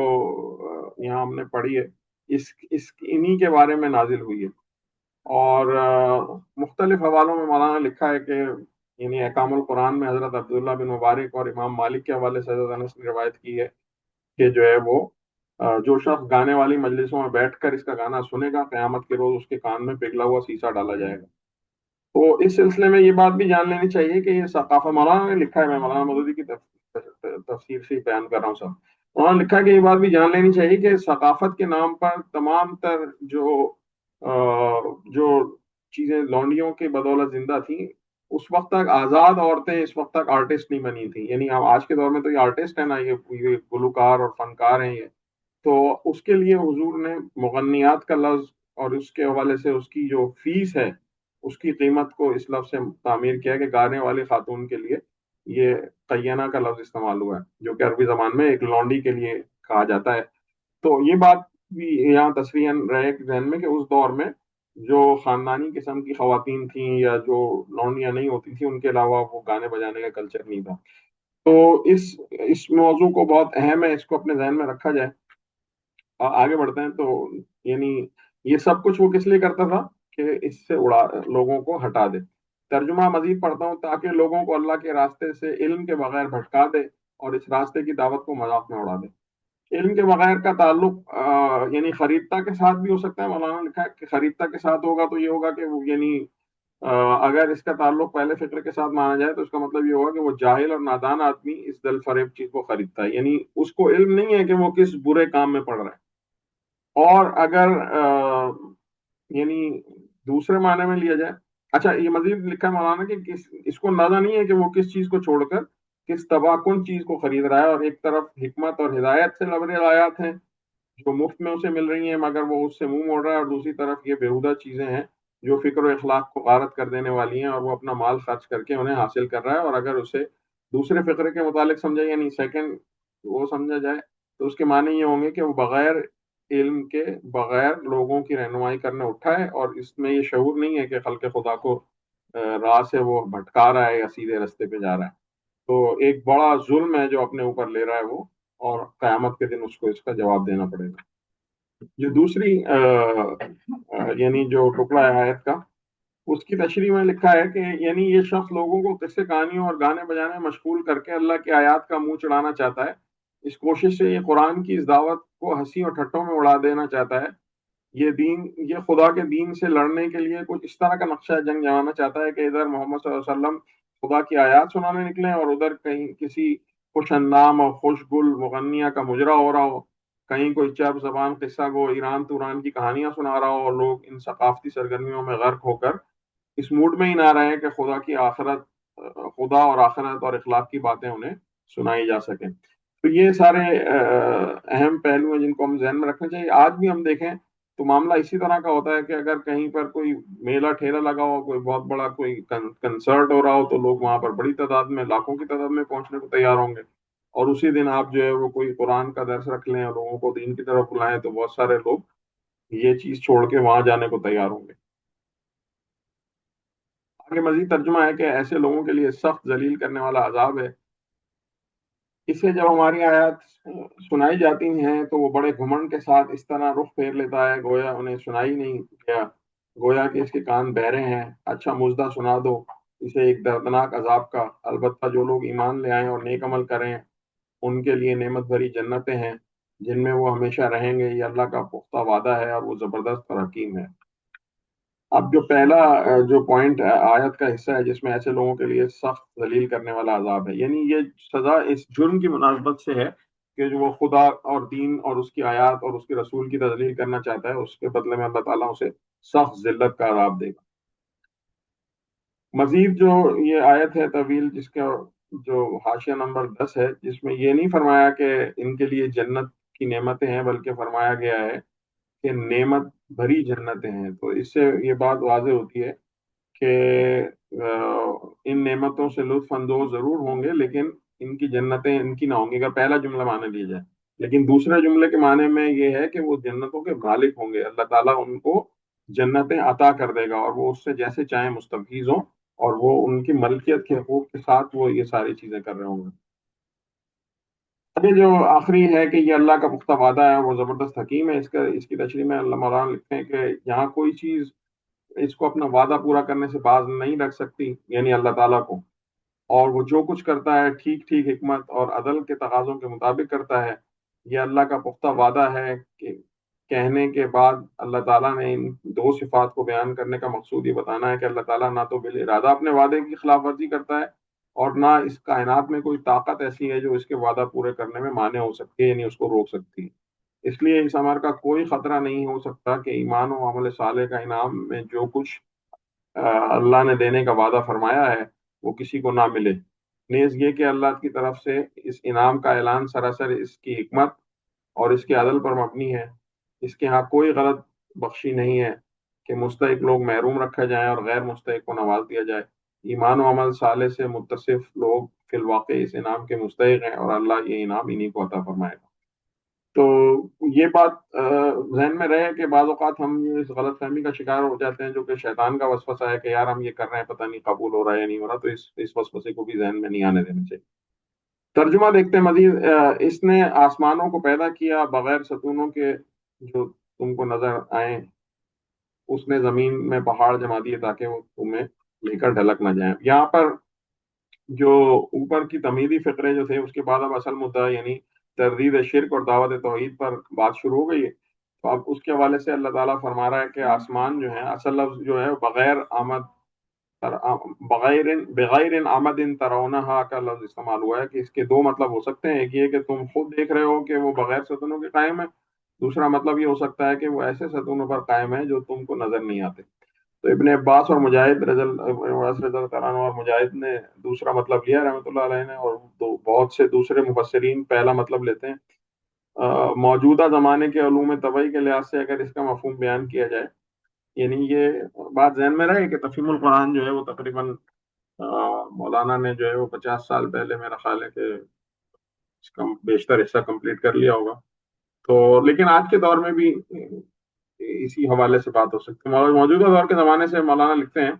Speaker 2: یہاں ہم نے پڑھی ہے، انہی کے بارے میں نازل ہوئی ہے. اور مختلف حوالوں میں مولانا نے لکھا ہے کہ یعنی احکام القرآن میں حضرت عبداللہ بن مبارک اور امام مالک کے حوالے سے حضرت انس نے روایت کی ہے کہ جو ہے وہ جو شخص گانے والی مجلسوں میں بیٹھ کر اس کا گانا سنے گا، قیامت کے روز اس کے کان میں پگھلا ہوا سیسا ڈالا جائے گا. تو اس سلسلے میں یہ بات بھی جان لینی چاہیے کہ یہ ثقافت، مولانا نے لکھا ہے، میں مولانا مودودی کی تفسیر سے بیان کر رہا ہوں صاحب، انہوں نے لکھا ہے کہ یہ بات بھی جان لینی چاہیے کہ ثقافت کے نام پر تمام تر جو چیزیں لونڈیوں کے بدولت زندہ تھیں، اس وقت تک آزاد عورتیں اس وقت تک آرٹسٹ نہیں بنی تھیں. یعنی آج کے دور میں تو یہ آرٹسٹ ہے نا، یہ گلوکار اور فنکار ہیں یہ. تو اس کے لیے حضور نے مغنیات کا لفظ اور اس کے حوالے سے اس کی جو فیس ہے اس کی قیمت کو اس لفظ سے تعمیر کیا کہ گانے والی خاتون کے لیے یہ قینہ کا لفظ استعمال ہوا ہے، جو کہ عربی زبان میں ایک لونڈی کے لیے کہا جاتا ہے. تو یہ بات بھی یہاں تصریحاً رہے ذہن میں کہ اس دور میں جو خاندانی قسم کی خواتین تھیں یا جو لونڈیاں نہیں ہوتی تھیں، ان کے علاوہ وہ گانے بجانے کا کلچر نہیں تھا. تو اس موضوع کو بہت اہم ہے، اس کو اپنے ذہن میں رکھا جائے. آگے بڑھتے ہیں. تو یعنی یہ سب کچھ وہ کس لیے کرتا تھا کہ اس سے لوگوں کو ہٹا دے. ترجمہ مزید پڑھتا ہوں: تاکہ لوگوں کو اللہ کے راستے سے علم کے بغیر بھٹکا دے اور اس راستے کی دعوت کو مذاق میں اڑا دے. علم کے بغیر کا تعلق یعنی خریدتا کے ساتھ بھی ہو سکتا ہے. مولانا نے لکھا ہے کہ خریدتا کے ساتھ ہوگا تو یہ ہوگا کہ وہ یعنی اگر اس کا تعلق پہلے فکر کے ساتھ مانا جائے تو اس کا مطلب یہ ہوگا کہ وہ جاہل اور نادان آدمی اس دل فریب چیز کو خریدتا ہے، یعنی اس کو علم نہیں ہے کہ وہ کس برے کام میں پڑ رہا ہے. اور اگر یعنی دوسرے معنی میں لیا جائے، اچھا یہ مزید لکھا ہے مولانا کہ اس کو اندازہ نہیں ہے کہ وہ کس چیز کو چھوڑ کر کس تباہ کن چیز کو خرید رہا ہے. اور ایک طرف حکمت اور ہدایت سے لبریز آیات ہیں جو مفت میں اسے مل رہی ہیں مگر وہ اس سے منہ موڑ رہا ہے، اور دوسری طرف یہ بیہودہ چیزیں ہیں جو فکر و اخلاق کو غارت کر دینے والی ہیں اور وہ اپنا مال خرچ کر کے انہیں حاصل کر رہا ہے. اور اگر اسے دوسرے فقرے کے متعلق سمجھا، یعنی سیکنڈ وہ سمجھا جائے، تو اس کے معنی یہ ہوں گے کہ وہ بغیر علم کے، بغیر لوگوں کی رہنمائی کرنے اٹھا ہے، اور اس میں یہ شعور نہیں ہے کہ خلق خدا کو راہ سے وہ بھٹکا رہا ہے یا سیدھے رستے پہ جا رہا ہے. تو ایک بڑا ظلم ہے جو اپنے اوپر لے رہا ہے وہ، اور قیامت کے دن اس کو اس کا جواب دینا پڑے گا. جو دوسری یعنی جو ٹکڑا ہے آیت کا، اس کی تشریح میں لکھا ہے کہ یعنی یہ شخص لوگوں کو قصے کہانیوں اور گانے بجانے میں مشغول کر کے اللہ کی آیات کا منہ چڑھانا چاہتا ہے. اس کوشش سے یہ قرآن کی اس دعوت کو ہنسی اور ٹھٹوں میں اڑا دینا چاہتا ہے. یہ خدا کے دین سے لڑنے کے لیے کچھ اس طرح کا نقشہ جنگ جمانا چاہتا ہے کہ ادھر محمد صلی اللہ علیہ وسلم خدا کی آیات سنانے نکلیں اور ادھر کہیں کسی خوش اندام اور خوش گل مغنیہ کا مجرا ہو رہا ہو، کہیں کوئی چرب زبان قصہ گو ایران توران کی کہانیاں سنا رہا ہو، اور لوگ ان ثقافتی سرگرمیوں میں غرق ہو کر اس موڈ میں ہی نہ رہے کہ خدا اور آخرت اور اخلاق کی باتیں انہیں سنائی جا سکیں. تو یہ سارے اہم پہلو ہیں جن کو ہم ذہن میں رکھنا چاہیے. آج بھی ہم دیکھیں تو معاملہ اسی طرح کا ہوتا ہے کہ اگر کہیں پر کوئی میلہ ٹھیلا لگا ہو، کوئی بہت بڑا کوئی کنسرٹ ہو رہا ہو، تو لوگ وہاں پر بڑی تعداد میں، لاکھوں کی تعداد میں پہنچنے کو تیار ہوں گے. اور اسی دن آپ جو ہے وہ کوئی قرآن کا درس رکھ لیں اور لوگوں کو دین کی طرف بلائیں تو بہت سارے لوگ یہ چیز چھوڑ کے وہاں جانے کو تیار ہوں گے. کہ مزید ترجمہ ہے کہ ایسے لوگوں کے لیے سخت ذلیل کرنے والا عذاب ہے. اسے جب ہماری آیات سنائی جاتی ہیں تو وہ بڑے گھمنڈ کے ساتھ اس طرح رخ پھیر لیتا ہے گویا انہیں سنائی نہیں گیا، گویا کہ اس کے کان بہرے ہیں. اچھا مژدہ سنا دو اسے ایک دردناک عذاب کا، البتہ جو لوگ ایمان لے آئیں اور نیک عمل کریں ان کے لیے نعمت بھری جنتیں ہیں جن میں وہ ہمیشہ رہیں گے. یہ اللہ کا پختہ وعدہ ہے اور وہ زبردست اور حکیم ہے. اب جو پہلا جو پوائنٹ آیت کا حصہ ہے جس میں ایسے لوگوں کے لیے سخت ذلیل کرنے والا عذاب ہے، یعنی یہ سزا اس جرم کی مناسبت سے ہے کہ جو وہ خدا اور دین اور اس کی آیات اور اس کے رسول کی تذلیل کرنا چاہتا ہے، اس کے بدلے میں اللہ تعالیٰ اسے سخت ذلت کا عذاب دے گا. مزید جو یہ آیت ہے طویل، جس کا جو حاشیہ نمبر 10 ہے، جس میں یہ نہیں فرمایا کہ ان کے لیے جنت کی نعمتیں ہیں، بلکہ فرمایا گیا ہے کہ نعمت بھری جنتیں ہیں. تو اس سے یہ بات واضح ہوتی ہے کہ ان نعمتوں سے لطف اندوز ضرور ہوں گے، لیکن ان کی جنتیں ان کی نہ ہوں گی، اگر پہلا جملہ معنی لیا جائے. لیکن دوسرے جملے کے معنی میں یہ ہے کہ وہ جنتوں کے مالک ہوں گے، اللہ تعالیٰ ان کو جنتیں عطا کر دے گا اور وہ اس سے جیسے چاہیں مستفیض ہوں، اور وہ ان کی ملکیت کے حقوق کے ساتھ وہ یہ ساری چیزیں کر رہے ہوں گے. ابھی جو آخری ہے کہ یہ اللہ کا پختہ وعدہ ہے، وہ زبردست حکیم ہے. اس کی تشریح میں اللہ مولانا لکھتے ہیں کہ یہاں کوئی چیز اس کو اپنا وعدہ پورا کرنے سے باز نہیں رکھ سکتی، یعنی اللہ تعالیٰ کو. اور وہ جو کچھ کرتا ہے ٹھیک ٹھیک حکمت اور عدل کے تقاضوں کے مطابق کرتا ہے. یہ اللہ کا پختہ وعدہ ہے کہ کہنے کے بعد اللہ تعالیٰ نے ان دو صفات کو بیان کرنے کا مقصود یہ بتانا ہے کہ اللہ تعالیٰ نہ تو بالارادہ اپنے وعدے کی خلاف ورزی کرتا ہے، اور نہ اس کائنات میں کوئی طاقت ایسی ہے جو اس کے وعدہ پورے کرنے میں مانع ہو سکتی ہے، یعنی اس کو روک سکتی ہے. اس لیے اس امر کا کوئی خطرہ نہیں ہو سکتا کہ ایمان و عمل صالح کا انعام میں جو کچھ اللہ نے دینے کا وعدہ فرمایا ہے وہ کسی کو نہ ملے. نیز یہ کہ اللہ کی طرف سے اس انعام کا اعلان سراسر اس کی حکمت اور اس کے عدل پر مبنی ہے. اس کے ہاں کوئی غلط بخشی نہیں ہے کہ مستحق لوگ محروم رکھے جائیں اور غیر مستحق کو نواز دیا جائے. ایمان و عمل صالح سے متصف لوگ فی الواقع اس انعام کے مستحق ہیں، اور اللہ یہ انعام انہی کو عطا فرمائے گا. تو یہ بات ذہن میں رہے کہ بعض اوقات ہم اس غلط فہمی کا شکار ہو جاتے ہیں جو کہ شیطان کا وسوسہ ہے کہ یار ہم یہ کر رہے ہیں، پتہ نہیں قبول ہو رہا ہے یا نہیں ہو رہا. تو اس وسوسے کو بھی ذہن میں نہیں آنے دینا چاہیے. ترجمہ دیکھتے ہیں مزید. اس نے آسمانوں کو پیدا کیا بغیر ستونوں کے جو تم کو نظر آئیں، اس نے زمین میں پہاڑ جما دیے تاکہ وہ تمہیں لے کر ڈھلک نہ جائیں. یہاں پر جو اوپر کی تمیدی فقرے جو تھے، اس کے بعد اب اصل مدعا یعنی تردید شرک اور دعوت توحید پر بات شروع ہو گئی ہے. تو اب اس کے حوالے سے اللہ تعالیٰ فرما رہا ہے کہ آسمان جو ہے، اصل لفظ جو ہے بغیر آمد بغیر آمد ان ترونہا کا لفظ استعمال ہوا ہے کہ اس کے دو مطلب ہو سکتے ہیں. ایک یہ کہ تم خود دیکھ رہے ہو کہ وہ بغیر ستونوں کے قائم ہے. دوسرا مطلب یہ ہو سکتا ہے کہ وہ ایسے ستونوں پر قائم ہے جو تم کو نظر نہیں آتے. تو ابن عباس اور مجاہد رضی اللہ تعالیٰ عنہ اور مجاہد نے دوسرا مطلب لیا رحمۃ اللہ علیہ نے، اور بہت سے دوسرے مفسرین پہلا مطلب لیتے ہیں. موجودہ زمانے کے علوم طبعی کے لحاظ سے اگر اس کا مفہوم بیان کیا جائے، یعنی یہ بات ذہن میں رہے کہ تفہیم القرآن جو ہے وہ تقریباً مولانا نے جو ہے وہ 50 سال پہلے میرا خیال ہے کہ اس کا بیشتر حصہ کمپلیٹ کر لیا ہوگا. تو لیکن آج کے دور میں بھی اسی حوالے سے بات ہو سکتی ہے. موجودہ دور کے زمانے سے مولانا لکھتے ہیں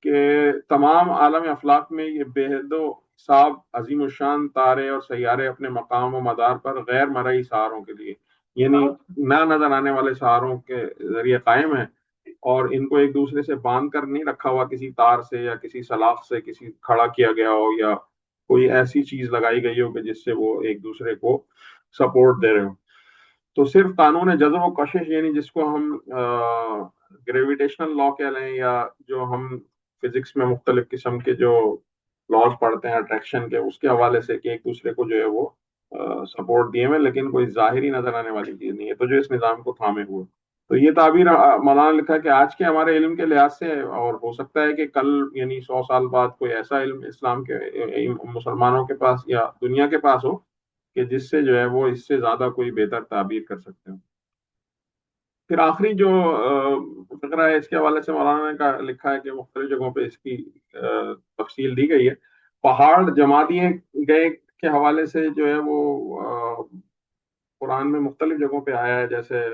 Speaker 2: کہ تمام عالم افلاق میں یہ بے حد و حساب عظیم الشان تارے اور سیارے اپنے مقام و مدار پر غیر مرئی سہاروں کے لیے، یعنی نہ نظر آنے والے سہاروں کے ذریعے قائم ہیں، اور ان کو ایک دوسرے سے باندھ کر نہیں رکھا ہوا کسی تار سے یا کسی سلاخ سے کسی کھڑا کیا گیا ہو، یا کوئی ایسی چیز لگائی گئی ہو کہ جس سے وہ ایک دوسرے کو سپورٹ دے رہے ہوں. تو صرف قانون جذب و کشش، یعنی جس کو ہم گریویٹیشنل لا کہہ لیں، یا جو ہم فزکس میں مختلف قسم کے جو لاز پڑھتے ہیں اٹریکشن کے، اس کے حوالے سے کہ ایک دوسرے کو جو ہے وہ سپورٹ دیے ہوئے، لیکن کوئی ظاہری نظر آنے والی چیز نہیں ہے تو جو اس نظام کو تھامے ہوئے. تو یہ تعبیر مولانا لکھا کہ آج کے ہمارے علم کے لحاظ سے، اور ہو سکتا ہے کہ کل یعنی 100 سال بعد کوئی ایسا علم اسلام کے مسلمانوں کے پاس یا دنیا کے پاس ہو کہ جس سے جو ہے وہ اس سے زیادہ کوئی بہتر تعبیر کر سکتے ہیں. پھر آخری جو فقرہ ہے اس کے حوالے سے مولانا نے لکھا ہے کہ مختلف جگہوں پہ اس کی تفصیل دی گئی ہے. پہاڑ جما دیے گئے کے حوالے سے جو ہے وہ قرآن میں مختلف جگہوں پہ آیا ہے. جیسے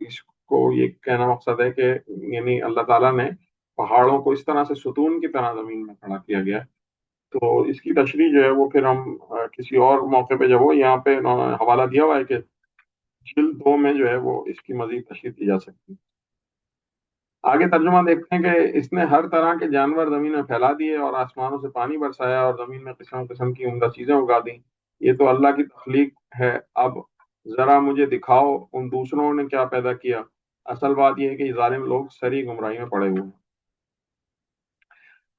Speaker 2: اس کو یہ کہنا مقصد ہے کہ یعنی اللہ تعالیٰ نے پہاڑوں کو اس طرح سے ستون کی طرح زمین میں کھڑا کیا گیا ہے. تو اس کی تشریح جو ہے وہ پھر ہم کسی اور موقع پہ جب وہ یہاں پہ حوالہ دیا ہوا ہے کہ جلد 2 میں جو ہے وہ اس کی مزید تشریح کی جا سکتی ہے. آگے ترجمہ دیکھتے ہیں کہ اس نے ہر طرح کے جانور زمین میں پھیلا دیے اور آسمانوں سے پانی برسایا اور زمین میں قسم قسم کی عمدہ چیزیں اگا دیں. یہ تو اللہ کی تخلیق ہے. اب ذرا مجھے دکھاؤ ان دوسروں نے کیا پیدا کیا. اصل بات یہ ہے کہ یہ ظالم لوگ سری گمراہی میں پڑے ہوئے ہیں.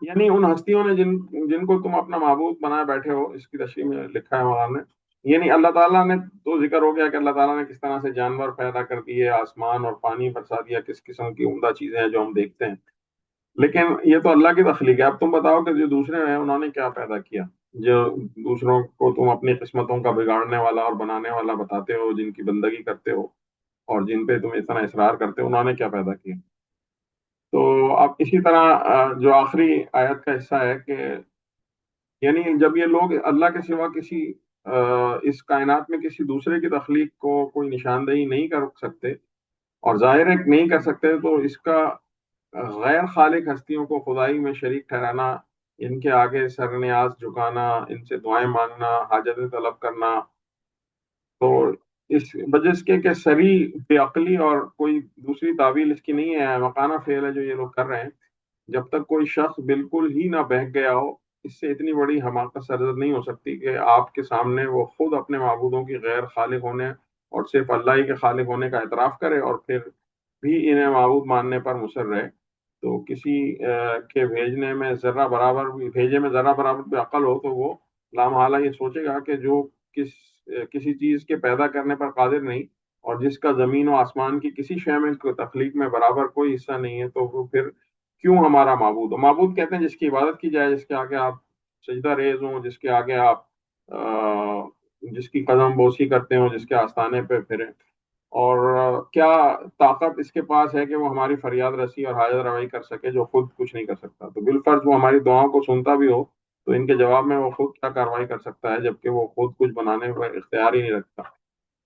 Speaker 2: یعنی ان ہستیوں نے جن کو تم اپنا معبود بنائے بیٹھے ہو. اس کی تشریح میں لکھا ہے مولانا نے. یعنی اللہ تعالیٰ نے تو ذکر ہو گیا کہ اللہ تعالیٰ نے کس طرح سے جانور پیدا کر دیے, آسمان اور پانی برسا دیا, کس قسم کی عمدہ چیزیں ہیں جو ہم دیکھتے ہیں. لیکن یہ تو اللہ کی تخلیق ہے. اب تم بتاؤ کہ جو دوسرے ہیں انہوں نے کیا پیدا کیا, جو دوسروں کو تم اپنی قسمتوں کا بگاڑنے والا اور بنانے والا بتاتے ہو, جن کی بندگی کرتے ہو اور جن پہ تم اتنا اصرار کرتے ہو, انہوں نے کیا پیدا کیا. تو اب اسی طرح جو آخری آیت کا حصہ ہے کہ یعنی جب یہ لوگ اللہ کے سوا کسی اس کائنات میں کسی دوسرے کی تخلیق کو کوئی نشاندہی نہیں کر سکتے اور ظاہر نہیں کر سکتے, تو اس کا غیر خالق ہستیوں کو خدائی میں شریک ٹھہرانا, ان کے آگے سر نیاز جھکانا, ان سے دعائیں مانگنا, حاجتیں طلب کرنا, تو اس وجہ سے کہ سری بے عقلی اور کوئی دوسری تعویل اس کی نہیں ہے, مکانہ فعل ہے جو یہ لوگ کر رہے ہیں. جب تک کوئی شخص بالکل ہی نہ بہک گیا ہو, اس سے اتنی بڑی حماقت سرزد نہیں ہو سکتی کہ آپ کے سامنے وہ خود اپنے معبودوں کی غیر خالق ہونے اور صرف اللہ ہی کے خالق ہونے کا اعتراف کرے اور پھر بھی انہیں معبود ماننے پر مصر رہے. تو کسی کے بھیجے میں ذرہ برابر بھی عقل ہو تو وہ لامحالہ یہ سوچے گا کہ جو کسی چیز کے پیدا کرنے پر قادر نہیں اور جس کا زمین و آسمان کی کسی شے میں تخلیق میں برابر کوئی حصہ نہیں ہے, تو وہ پھر کیوں ہمارا معبود ہو. معبود کہتے ہیں جس کی عبادت کی جائے, جس کے آگے آپ سجدہ ریز ہوں, جس کے آگے آپ جس کی قدم بوسی کرتے ہوں, جس کے آستانے پہ پھریں, اور کیا طاقت اس کے پاس ہے کہ وہ ہماری فریاد رسی اور حاجت روائی کر سکے جو خود کچھ نہیں کر سکتا. تو بالفرض وہ ہماری دعاؤں کو سنتا بھی ہو تو ان کے جواب میں وہ خود کیا کارروائی کر سکتا ہے جبکہ وہ خود کچھ بنانے کا اختیار ہی نہیں رکھتا.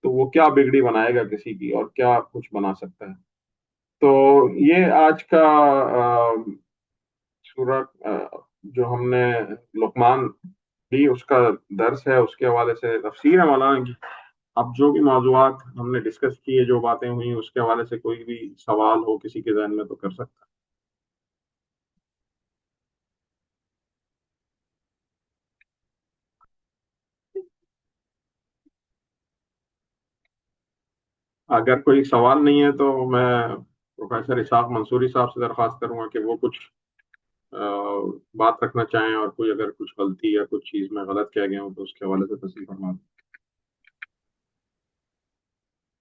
Speaker 2: تو وہ کیا بگڑی بنائے گا کسی کی اور کیا کچھ بنا سکتا ہے. تو یہ آج کا سورہ جو ہم نے لقمان لی اس کا درس ہے, اس کے حوالے سے تفسیر ہے مولانا کی. اب جو بھی موضوعات ہم نے ڈسکس کیے, جو باتیں ہوئی, اس کے حوالے سے کوئی بھی سوال ہو کسی کے ذہن میں تو کر سکتا ہے. اگر کوئی سوال نہیں ہے تو میں پروفیسر اسحاق منصوری صاحب سے درخواست کروں گا کہ وہ کچھ بات رکھنا چاہیں, اور کوئی اگر کچھ غلطی یا کچھ چیز میں غلط کہہ گیا ہوں تو اس کے حوالے سے تصحیح فرما دیں.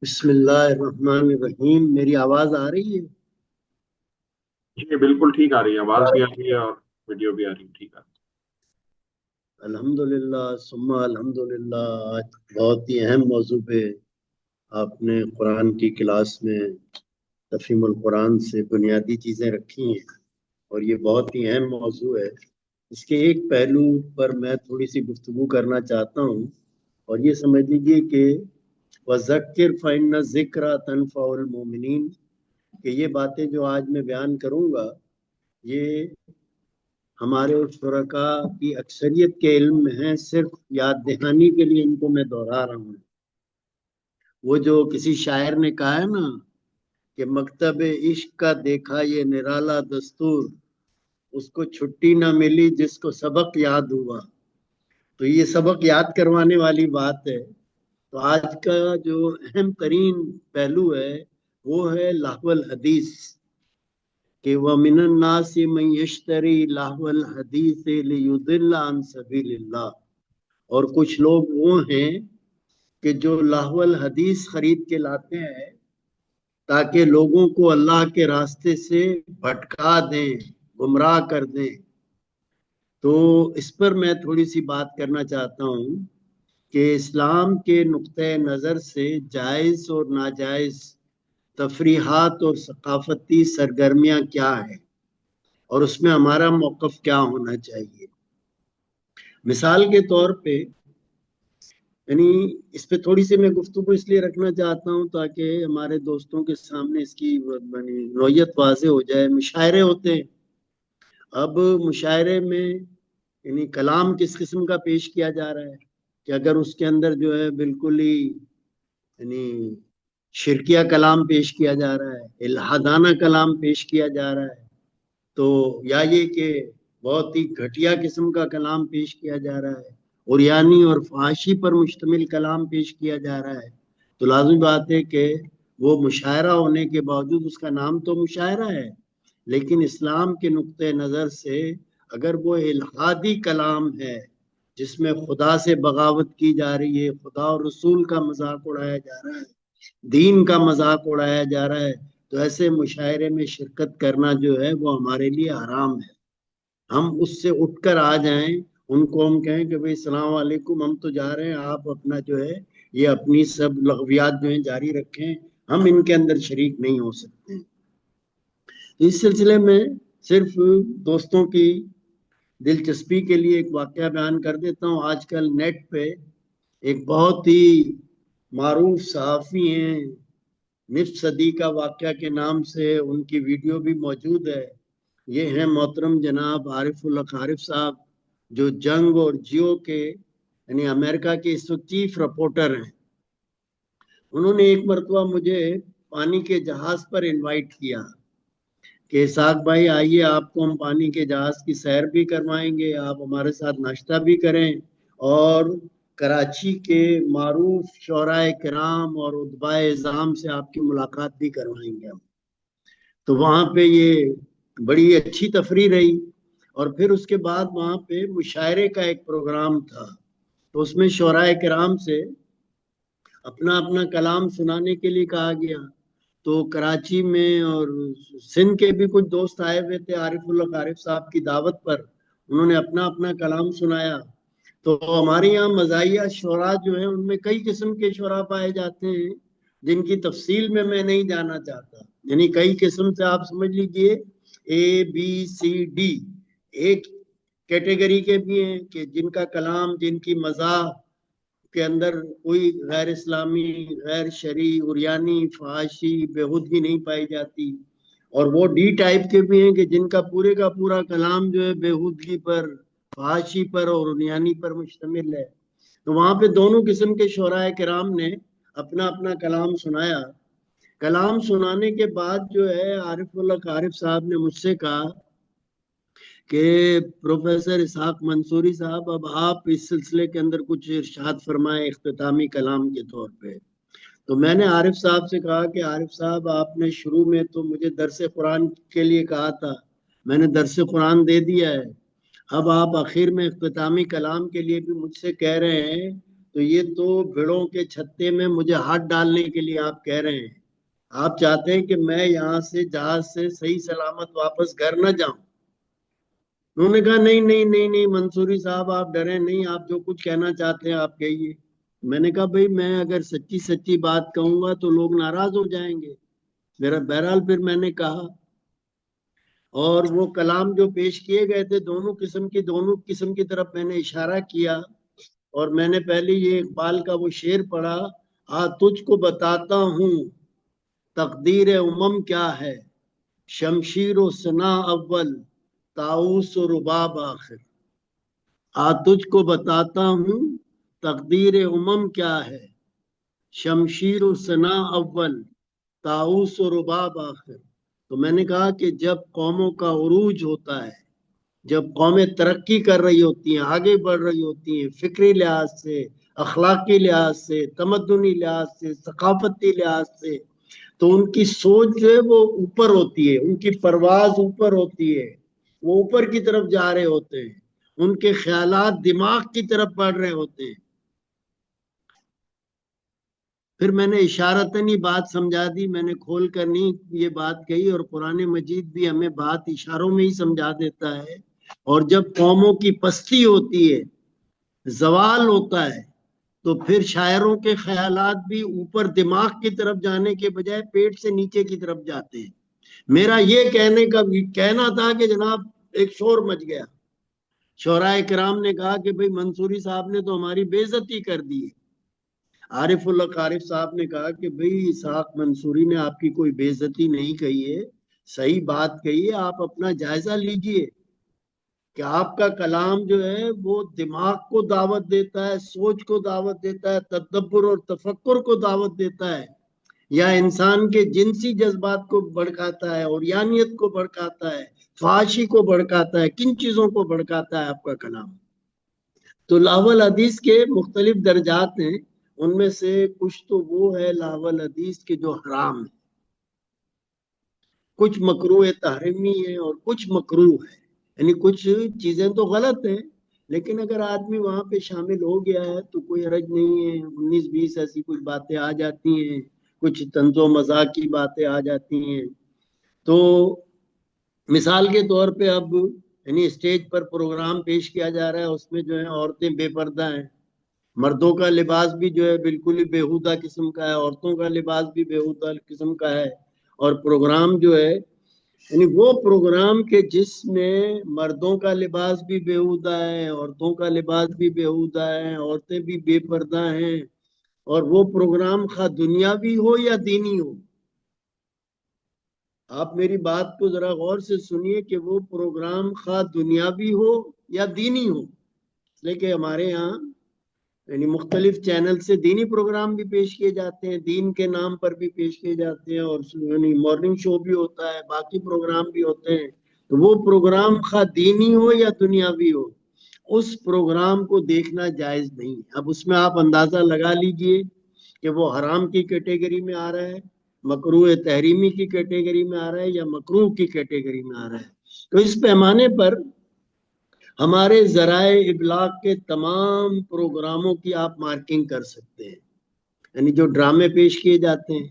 Speaker 3: بسم اللہ الرحمن الرحیم. میری آواز آ رہی ہے؟
Speaker 2: جی بالکل ٹھیک آ رہی ہے, آواز بھی آ رہی ہے اور ویڈیو بھی آ رہی ہے, ٹھیک آ رہی ہے.
Speaker 3: الحمدللہ ثم الحمدللہ. آج بہت ہی اہم موضوع پہ آپ نے قرآن کی کلاس میں تفہیم القرآن سے بنیادی چیزیں رکھی ہیں, اور یہ بہت ہی اہم موضوع ہے. اس کے ایک پہلو پر میں تھوڑی سی گفتگو کرنا چاہتا ہوں, اور یہ سمجھ لیجیے کہ وَذَكِّرْ فَإِنَّ الذِّكْرَىٰ تَنفَعُ الْمُؤْمِنِينَ, کہ یہ باتیں جو آج میں بیان کروں گا یہ ہمارے شرکاء کی اکثریت کے علم میں ہیں, صرف یاد دہانی کے لیے ان کو میں دہرا رہا ہوں. وہ جو کسی شاعر نے کہا ہے نا کہ مکتب عشق کا دیکھا یہ نرالا دستور, اس کو چھٹی نہ ملی جس کو سبق یاد ہوا. تو یہ سبق یاد کروانے والی بات ہے. تو آج کا جو اہم ترین پہلو ہے وہ ہے لہو الحدیث, کہ وَمِنَ النَّاسِ مَن يَشْتَرِي لَهْوَ الْحَدِيثِ لِيُضِلَّ عَن سَبِيلِ اللَّهِ, اور کچھ لوگ وہ ہیں کہ جو لہو الحدیث خرید کے لاتے ہیں تاکہ لوگوں کو اللہ کے راستے سے بھٹکا دیں, گمراہ کر دیں. تو اس پر میں تھوڑی سی بات کرنا چاہتا ہوں کہ اسلام کے نقطۂ نظر سے جائز اور ناجائز تفریحات اور ثقافتی سرگرمیاں کیا ہیں اور اس میں ہمارا موقف کیا ہونا چاہیے. مثال کے طور پہ یعنی اس پہ تھوڑی سی میں گفتگو اس لیے رکھنا چاہتا ہوں تاکہ ہمارے دوستوں کے سامنے اس کی یعنی نوعیت واضح ہو جائے. مشاعرے ہوتے ہیں. اب مشاعرے میں یعنی کلام کس قسم کا پیش کیا جا رہا ہے کہ اگر اس کے اندر جو ہے بالکل ہی یعنی شرکیہ کلام پیش کیا جا رہا ہے, الحادانہ کلام پیش کیا جا رہا ہے, تو یا یہ کہ بہت ہی گھٹیا قسم کا کلام پیش کیا جا رہا ہے, عریانی اور فحاشی پر مشتمل کلام پیش کیا جا رہا ہے, تو لازمی بات ہے کہ وہ مشاعرہ ہونے کے باوجود اس کا نام تو مشاعرہ ہے, لیکن اسلام کے نقطۂ نظر سے اگر وہ الحادی کلام ہے جس میں خدا سے بغاوت کی جا رہی ہے, خدا اور رسول کا مذاق اڑایا جا رہا ہے, دین کا مذاق اڑایا جا رہا ہے, تو ایسے مشاعرے میں شرکت کرنا جو ہے وہ ہمارے لیے حرام ہے. ہم اس سے اٹھ کر آ جائیں, ان کو ہم کہیں کہ بھئی السلام علیکم, ہم تو جا رہے ہیں, آپ اپنا جو ہے یہ اپنی سب لغویات جو ہیں جاری رکھیں, ہم ان کے اندر شریک نہیں ہو سکتے. اس سلسلے میں صرف دوستوں کی دلچسپی کے لیے ایک واقعہ بیان کر دیتا ہوں. آج کل نیٹ پہ ایک بہت ہی معروف صحافی ہیں, نصف صدی کا واقعہ کے نام سے ان کی ویڈیو بھی موجود ہے. یہ ہیں محترم جناب عارف الحق عارف صاحب, جو جنگ اور جیو کے یعنی امریکہ کے اس وقت چیف رپورٹر ہیں. انہوں نے ایک مرتبہ مجھے پانی کے جہاز پر انوائٹ کیا کہ اسحاق بھائی آئیے, آپ کو ہم پانی کے جہاز کی سیر بھی کروائیں گے, آپ ہمارے ساتھ ناشتہ بھی کریں, اور کراچی کے معروف شعراء کرام اور ادباء اعظام سے آپ کی ملاقات بھی کروائیں گے ہم. تو وہاں پہ یہ بڑی اچھی تفریح رہی, اور پھر اس کے بعد وہاں پہ مشاعرے کا ایک پروگرام تھا, تو اس میں شعراء کرام سے اپنا اپنا کلام سنانے کے لیے کہا گیا. تو کراچی میں اور سندھ کے بھی کچھ دوست آئے ہوئے تھے عارف الحق عارف صاحب کی دعوت پر, انہوں نے اپنا اپنا کلام سنایا. تو ہمارے یہاں مزاحیہ شعراء جو ہیں ان میں کئی قسم کے شعراء پائے جاتے ہیں جن کی تفصیل میں نہیں جانا چاہتا. یعنی کئی قسم سے آپ سمجھ لیجئے ABCD ایک کیٹیگری کے بھی ہیں کہ جن کا کلام, جن کی مزاح کے اندر کوئی غیر اسلامی, غیر شرعی, عریانی, فحاشی, بےہودگی نہیں پائی جاتی, اور وہ ڈی ٹائپ کے بھی ہیں کہ جن کا پورا کلام جو ہے بےہودگی پر, فحاشی پر اور عریانی پر مشتمل ہے. تو وہاں پہ دونوں قسم کے شعراء کرام نے اپنا اپنا کلام سنایا. کلام سنانے کے بعد جو ہے عارف الحق عارف صاحب نے مجھ سے کہا کہ پروفیسر اسحاق منصوری صاحب, اب آپ اس سلسلے کے اندر کچھ ارشاد فرمائیں اختتامی کلام کے طور پہ. تو میں نے عارف صاحب سے کہا کہ عارف صاحب آپ نے شروع میں تو مجھے درس قرآن کے لیے کہا تھا, میں نے درس قرآن دے دیا ہے, اب آپ آخر میں اختتامی کلام کے لیے بھی مجھ سے کہہ رہے ہیں, تو یہ تو بھیڑوں کے چھتے میں مجھے ہاتھ ڈالنے کے لیے آپ کہہ رہے ہیں. آپ چاہتے ہیں کہ میں یہاں سے جہاز سے صحیح سلامت واپس گھر نہ جاؤں. انہوں نے کہا نہیں نہیں نہیں نہیں منصوری صاحب, آپ ڈریں نہیں, آپ جو کچھ کہنا چاہتے ہیں آپ کہیے. میں نے کہا بھئی میں اگر سچی سچی بات کہوں گا تو لوگ ناراض ہو جائیں گے. بہرحال پھر میں نے کہا, اور وہ کلام جو پیش کیے گئے تھے دونوں قسم کی طرف میں نے اشارہ کیا, اور میں نے پہلے یہ اقبال کا وہ شعر پڑھا, تجھ کو بتاتا ہوں تقدیر امم کیا ہے, شمشیر و سنا اول طاؤس و رباب آخر. تجھ کو بتاتا ہوں تقدیر امم کیا ہے, شمشیر و سنا اول طاؤس و رباب آخر. تو میں نے کہا کہ جب قوموں کا عروج ہوتا ہے, جب قومیں ترقی کر رہی ہوتی ہیں, آگے بڑھ رہی ہوتی ہیں, فکری لحاظ سے, اخلاقی لحاظ سے, تمدنی لحاظ سے, ثقافتی لحاظ سے, تو ان کی سوچ جو ہے وہ اوپر ہوتی ہے, ان کی پرواز اوپر ہوتی ہے, وہ اوپر کی طرف جا رہے ہوتے ہیں, ان کے خیالات دماغ کی طرف بڑھ رہے ہوتے ہیں. پھر میں نے اشارتاً ہی بات سمجھا دی, میں نے کھول کر نہیں یہ بات کہی, اور قرآن مجید بھی ہمیں بات اشاروں میں ہی سمجھا دیتا ہے. اور جب قوموں کی پستی ہوتی ہے, زوال ہوتا ہے, تو پھر شاعروں کے خیالات بھی اوپر دماغ کی طرف جانے کے بجائے پیٹ سے نیچے کی طرف جاتے ہیں. میرا یہ کہنا تھا کہ جناب ایک شور مچ گیا. شعراء کرام نے کہا کہ بھئی منصوری صاحب نے تو ہماری بے عزتی کر دی ہے. عارف الحق عارف صاحب نے کہا کہ بھئی اسحاق منصوری نے آپ کی کوئی بے عزتی نہیں کہی ہے، صحیح بات کہی ہے، آپ اپنا جائزہ لیجئے کہ آپ کا کلام جو ہے وہ دماغ کو دعوت دیتا ہے، سوچ کو دعوت دیتا ہے، تدبر اور تفکر کو دعوت دیتا ہے، یا انسان کے جنسی جذبات کو بھڑکاتا ہے، اوریانیت کو بھڑکاتا ہے، فحاشی کو بھڑکاتا ہے، کن چیزوں کو بھڑکاتا ہے آپ کا کلام؟ تو لاحول الحدیث کے مختلف درجات ہیں، ان میں سے کچھ تو وہ ہے لاحول الحدیث کے جو حرام ہے، کچھ مکروہ تحریمی ہے اور کچھ مکروہ ہے، یعنی کچھ چیزیں تو غلط ہیں لیکن اگر آدمی وہاں پہ شامل ہو گیا ہے تو کوئی حرج نہیں ہے۔ 19-20 ایسی کچھ باتیں آ جاتی ہیں، کچھ طنز و مزاح کی باتیں آ جاتی ہیں۔ تو مثال کے طور پہ اب یعنی اسٹیج پر پروگرام پیش کیا جا رہا ہے، اس میں جو ہے عورتیں بے پردہ ہیں، مردوں کا لباس بھی جو ہے بالکل ہی بےہودہ قسم کا ہے، عورتوں کا لباس بھی بےہودہ قسم کا ہے، اور پروگرام جو ہے یعنی وہ پروگرام کے جس میں مردوں کا لباس بھی بےہودہ ہے، عورتوں کا لباس بھی بےہودہ ہے، عورتیں بھی بے پردہ ہیں، اور وہ پروگرام خواہ دنیاوی ہو یا دینی ہو۔ آپ میری بات کو ذرا غور سے سنیے کہ وہ پروگرام خواہ دنیاوی ہو یا دینی ہو، لیکن ہمارے یہاں یعنی مختلف چینل سے دینی پروگرام بھی پیش کیے جاتے ہیں، دین کے نام پر بھی پیش کیے جاتے ہیں، اور یعنی مارننگ شو بھی ہوتا ہے، باقی پروگرام بھی ہوتے ہیں۔ تو وہ پروگرام خواہ دینی ہو یا دنیاوی ہو، اس پروگرام کو دیکھنا جائز نہیں۔ اب اس میں آپ اندازہ لگا لیجئے کہ وہ حرام کی کیٹیگری میں آ رہا ہے، مکروہ تحریمی کی کیٹیگری میں آ رہا ہے، یا مکروہ کی کیٹیگری میں آ رہا ہے۔ تو اس پیمانے پر ہمارے ذرائع ابلاغ کے تمام پروگراموں کی آپ مارکنگ کر سکتے ہیں، یعنی جو ڈرامے پیش کیے جاتے ہیں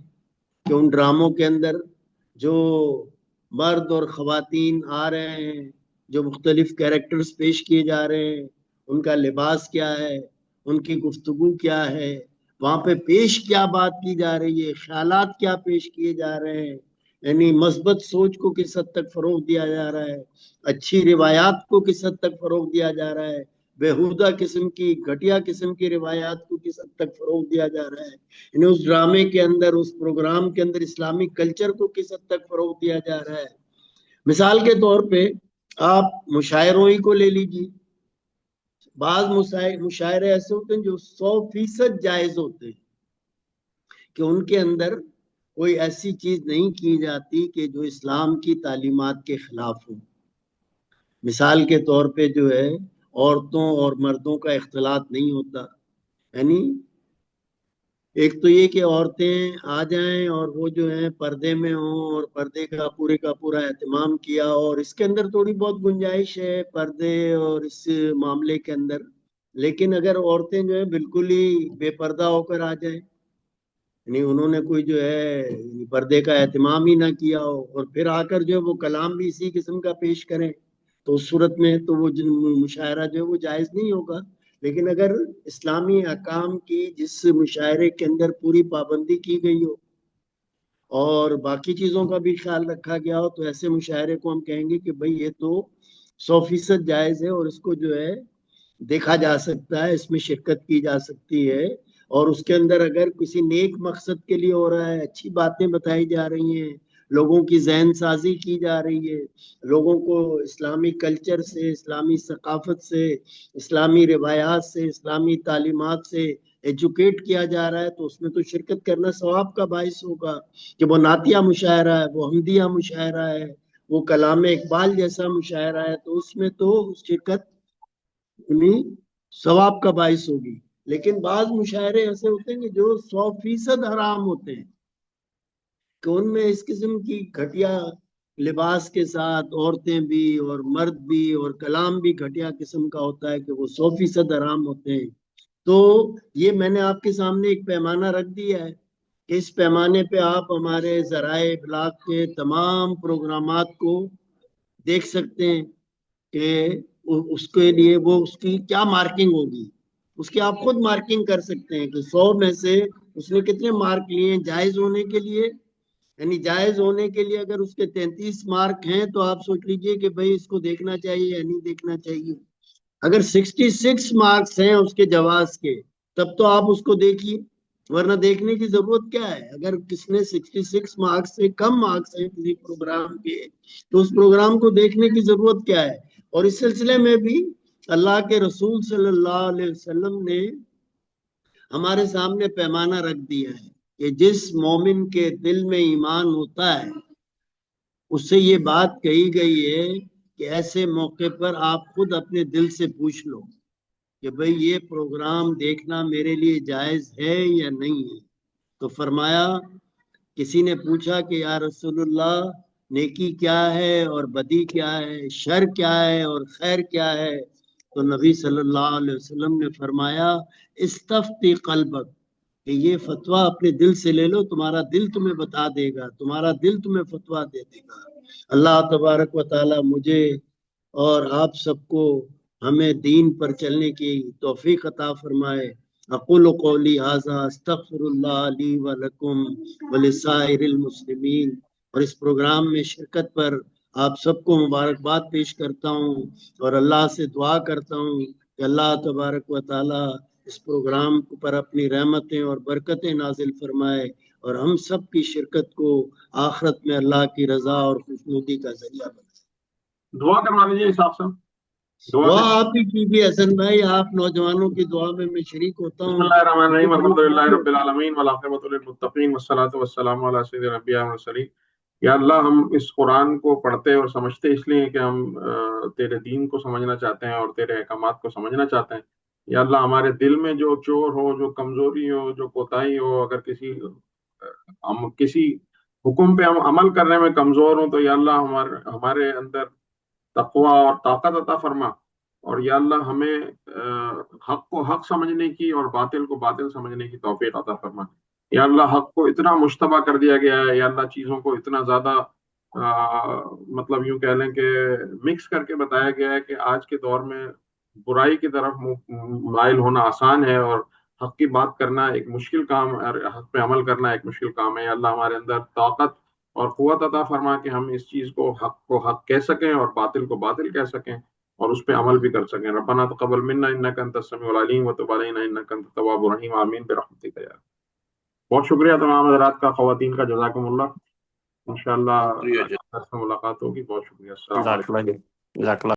Speaker 3: کہ ان ڈراموں کے اندر جو مرد اور خواتین آ رہے ہیں، جو مختلف کیریکٹرز پیش کیے جا رہے ہیں، ان کا لباس کیا ہے، ان کی گفتگو کیا ہے، وہاں پہ پیش کیا بات کی جا رہی ہے، خیالات کیا پیش کیے جا رہے ہیں، یعنی مثبت سوچ کو کس حد تک فروغ دیا جا رہا ہے، اچھی روایات کو کس حد تک فروغ دیا جا رہا ہے، بےہودہ قسم کی گھٹیا قسم کی روایات کو کس حد تک فروغ دیا جا رہا ہے، یعنی اس ڈرامے کے اندر، اس پروگرام کے اندر اسلامی کلچر کو کس حد تک فروغ دیا جا رہا ہے۔ مثال کے طور پہ آپ مشاعروں ہی کو لے لیجیے، بعض مشاعرے ایسے ہوتے ہیں جو 100% جائز ہوتے ہیں کہ ان کے اندر کوئی ایسی چیز نہیں کی جاتی کہ جو اسلام کی تعلیمات کے خلاف ہو۔ مثال کے طور پہ جو ہے عورتوں اور مردوں کا اختلاط نہیں ہوتا، یعنی ایک تو یہ کہ عورتیں آ جائیں اور وہ جو ہیں پردے میں ہوں اور پردے کا پورا اہتمام کیا، اور اس کے اندر تھوڑی بہت گنجائش ہے پردے اور اس معاملے کے اندر، لیکن اگر عورتیں جو ہے بالکل ہی بے پردہ ہو کر آ جائیں، یعنی انہوں نے کوئی جو ہے پردے کا اہتمام ہی نہ کیا ہو، اور پھر آ کر جو ہے وہ کلام بھی اسی قسم کا پیش کریں، تو اس صورت میں تو وہ مشاعرہ جو ہے وہ جائز نہیں ہوگا۔ لیکن اگر اسلامی احکام کی جس مشاعرے کے اندر پوری پابندی کی گئی ہو اور باقی چیزوں کا بھی خیال رکھا گیا ہو، تو ایسے مشاعرے کو ہم کہیں گے کہ بھئی یہ تو 100% جائز ہے، اور اس کو جو ہے دیکھا جا سکتا ہے، اس میں شرکت کی جا سکتی ہے، اور اس کے اندر اگر کسی نیک مقصد کے لیے ہو رہا ہے، اچھی باتیں بتائی جا رہی ہیں، لوگوں کی ذہن سازی کی جا رہی ہے، لوگوں کو اسلامی کلچر سے، اسلامی ثقافت سے، اسلامی روایات سے، اسلامی تعلیمات سے ایجوکیٹ کیا جا رہا ہے، تو اس میں تو شرکت کرنا ثواب کا باعث ہوگا۔ کہ وہ نعتیہ مشاعرہ ہے، وہ حمدیہ مشاعرہ ہے، وہ کلام اقبال جیسا مشاعرہ ہے، تو اس میں تو شرکت ثواب کا باعث ہوگی۔ لیکن بعض مشاعرے ایسے ہوتے ہیں کہ جو 100% حرام ہوتے ہیں، کہ ان میں اس قسم کی گھٹیا لباس کے ساتھ عورتیں بھی اور مرد بھی اور کلام بھی گھٹیا قسم کا ہوتا ہے کہ وہ 100% حرام ہوتے ہیں۔ تو یہ میں نے آپ کے سامنے ایک پیمانہ رکھ دیا ہے کہ اس پیمانے پہ آپ ہمارے ذرائع ابلاغ کے تمام پروگرامات کو دیکھ سکتے ہیں کہ اس کے لیے وہ اس کی کیا مارکنگ ہوگی، اس کی آپ خود مارکنگ کر سکتے ہیں کہ 100 میں سے اس نے کتنے مارک لیے ہیں جائز ہونے کے لیے، یعنی جائز ہونے کے لیے اگر اس کے 33 مارک ہیں تو آپ سوچ لیجئے کہ بھئی اس کو دیکھنا چاہیے یا نہیں دیکھنا چاہیے۔ اگر 66 مارکس ہیں اس کے جواز کے، تب تو آپ اس کو دیکھیے، ورنہ دیکھنے کی ضرورت کیا ہے؟ اگر کس نے 66 مارکس سے کم مارکس ہیں کسی پروگرام کے تو اس پروگرام کو دیکھنے کی ضرورت کیا ہے؟ اور اس سلسلے میں بھی اللہ کے رسول صلی اللہ علیہ وسلم نے ہمارے سامنے پیمانہ رکھ دیا ہے کہ جس مومن کے دل میں ایمان ہوتا ہے اس سے یہ بات کہی گئی ہے کہ ایسے موقع پر آپ خود اپنے دل سے پوچھ لو کہ بھئی یہ پروگرام دیکھنا میرے لیے جائز ہے یا نہیں ہے۔ تو فرمایا، کسی نے پوچھا کہ یا رسول اللہ نیکی کیا ہے اور بدی کیا ہے، شر کیا ہے اور خیر کیا ہے؟ تو نبی صلی اللہ علیہ وسلم نے فرمایا استفتی قلبک، کہ یہ فتویٰ اپنے دل سے لے لو، تمہارا دل تمہیں بتا دے گا، تمہارا دل تمہیں فتویٰ دے دے گا۔ اللہ تبارک و تعالی مجھے اور آپ سب کو ہمیں دین پر چلنے کی توفیق عطا فرمائے۔ اقول قولی ھذا استغفر اللہ لی ولکم ولسائر المسلمین۔ اور اس پروگرام میں شرکت پر آپ سب کو مبارکباد پیش کرتا ہوں اور اللہ سے دعا کرتا ہوں کہ اللہ تبارک و تعالی اس پروگرام پر اپنی رحمتیں اور برکتیں نازل فرمائے اور ہم سب کی شرکت کو آخرت میں اللہ کی رضا اور خوشنودی کا ذریعہ بنائے۔
Speaker 2: دعا کروا دیجیے صاحب صاحب، دعا
Speaker 3: دعا
Speaker 2: کر۔
Speaker 3: آپ ہی کیجیے حسن بھائی، آپ نوجوانوں کی دعا میں شریک ہوتا
Speaker 2: بسم
Speaker 3: ہوں۔
Speaker 2: اللہ الرحمن الرحیم،
Speaker 3: مجھے
Speaker 2: الحمد
Speaker 3: بہت
Speaker 2: للہ
Speaker 3: خوشی
Speaker 2: رب
Speaker 3: ہوتی ہے۔
Speaker 2: العالمین والعاقبۃ للمتقین والصلاۃ والسلام علی سید الانبیاء والمرسلین۔ یا اللہ، ہم اس قرآن کو پڑھتے اور سمجھتے اس لیے کہ ہم تیرے دین کو سمجھنا چاہتے ہیں اور تیرے احکامات کو سمجھنا چاہتے ہیں۔ یا اللہ، ہمارے دل میں جو چور ہو، جو کمزوری ہو، جو کوتاہی ہو، اگر ہم کسی حکم پہ ہم عمل کرنے میں کمزور ہوں تو یا اللہ ہمارے اندر تقوی اور طاقت عطا فرما، اور یا اللہ ہمیں حق کو حق سمجھنے کی اور باطل کو باطل سمجھنے کی توفیق عطا فرما۔ یا اللہ، حق کو اتنا مشتبہ کر دیا گیا ہے، یا اللہ چیزوں کو اتنا زیادہ مطلب یوں کہہ لیں کہ مکس کر کے بتایا گیا ہے کہ آج کے دور میں برائی کی طرف مائل ہونا آسان ہے اور حق کی بات کرنا ایک مشکل کام ہے، اور حق پہ عمل کرنا ایک مشکل کام ہے۔ یا اللہ ہمارے اندر طاقت اور قوت عطا فرما کہ ہم اس چیز کو حق کہہ سکیں اور باطل کو باطل کہہ سکیں اور اس پہ عمل بھی کر سکیں۔ ربنا تقبل منا انک انت السمیع العلیم وتب علینا انک انت التواب الرحیم، آمین برحمتک یا۔ بہت شکریہ تمام حضرات کا، خواتین کا، جزاکم اللہ۔ انشاءاللہ
Speaker 1: شکریہ
Speaker 2: درس میں ملاقات ہوگی۔ بہت شکریہ، السلام
Speaker 4: جزاک
Speaker 2: علیکم۔
Speaker 4: اللہ جزاک اللہ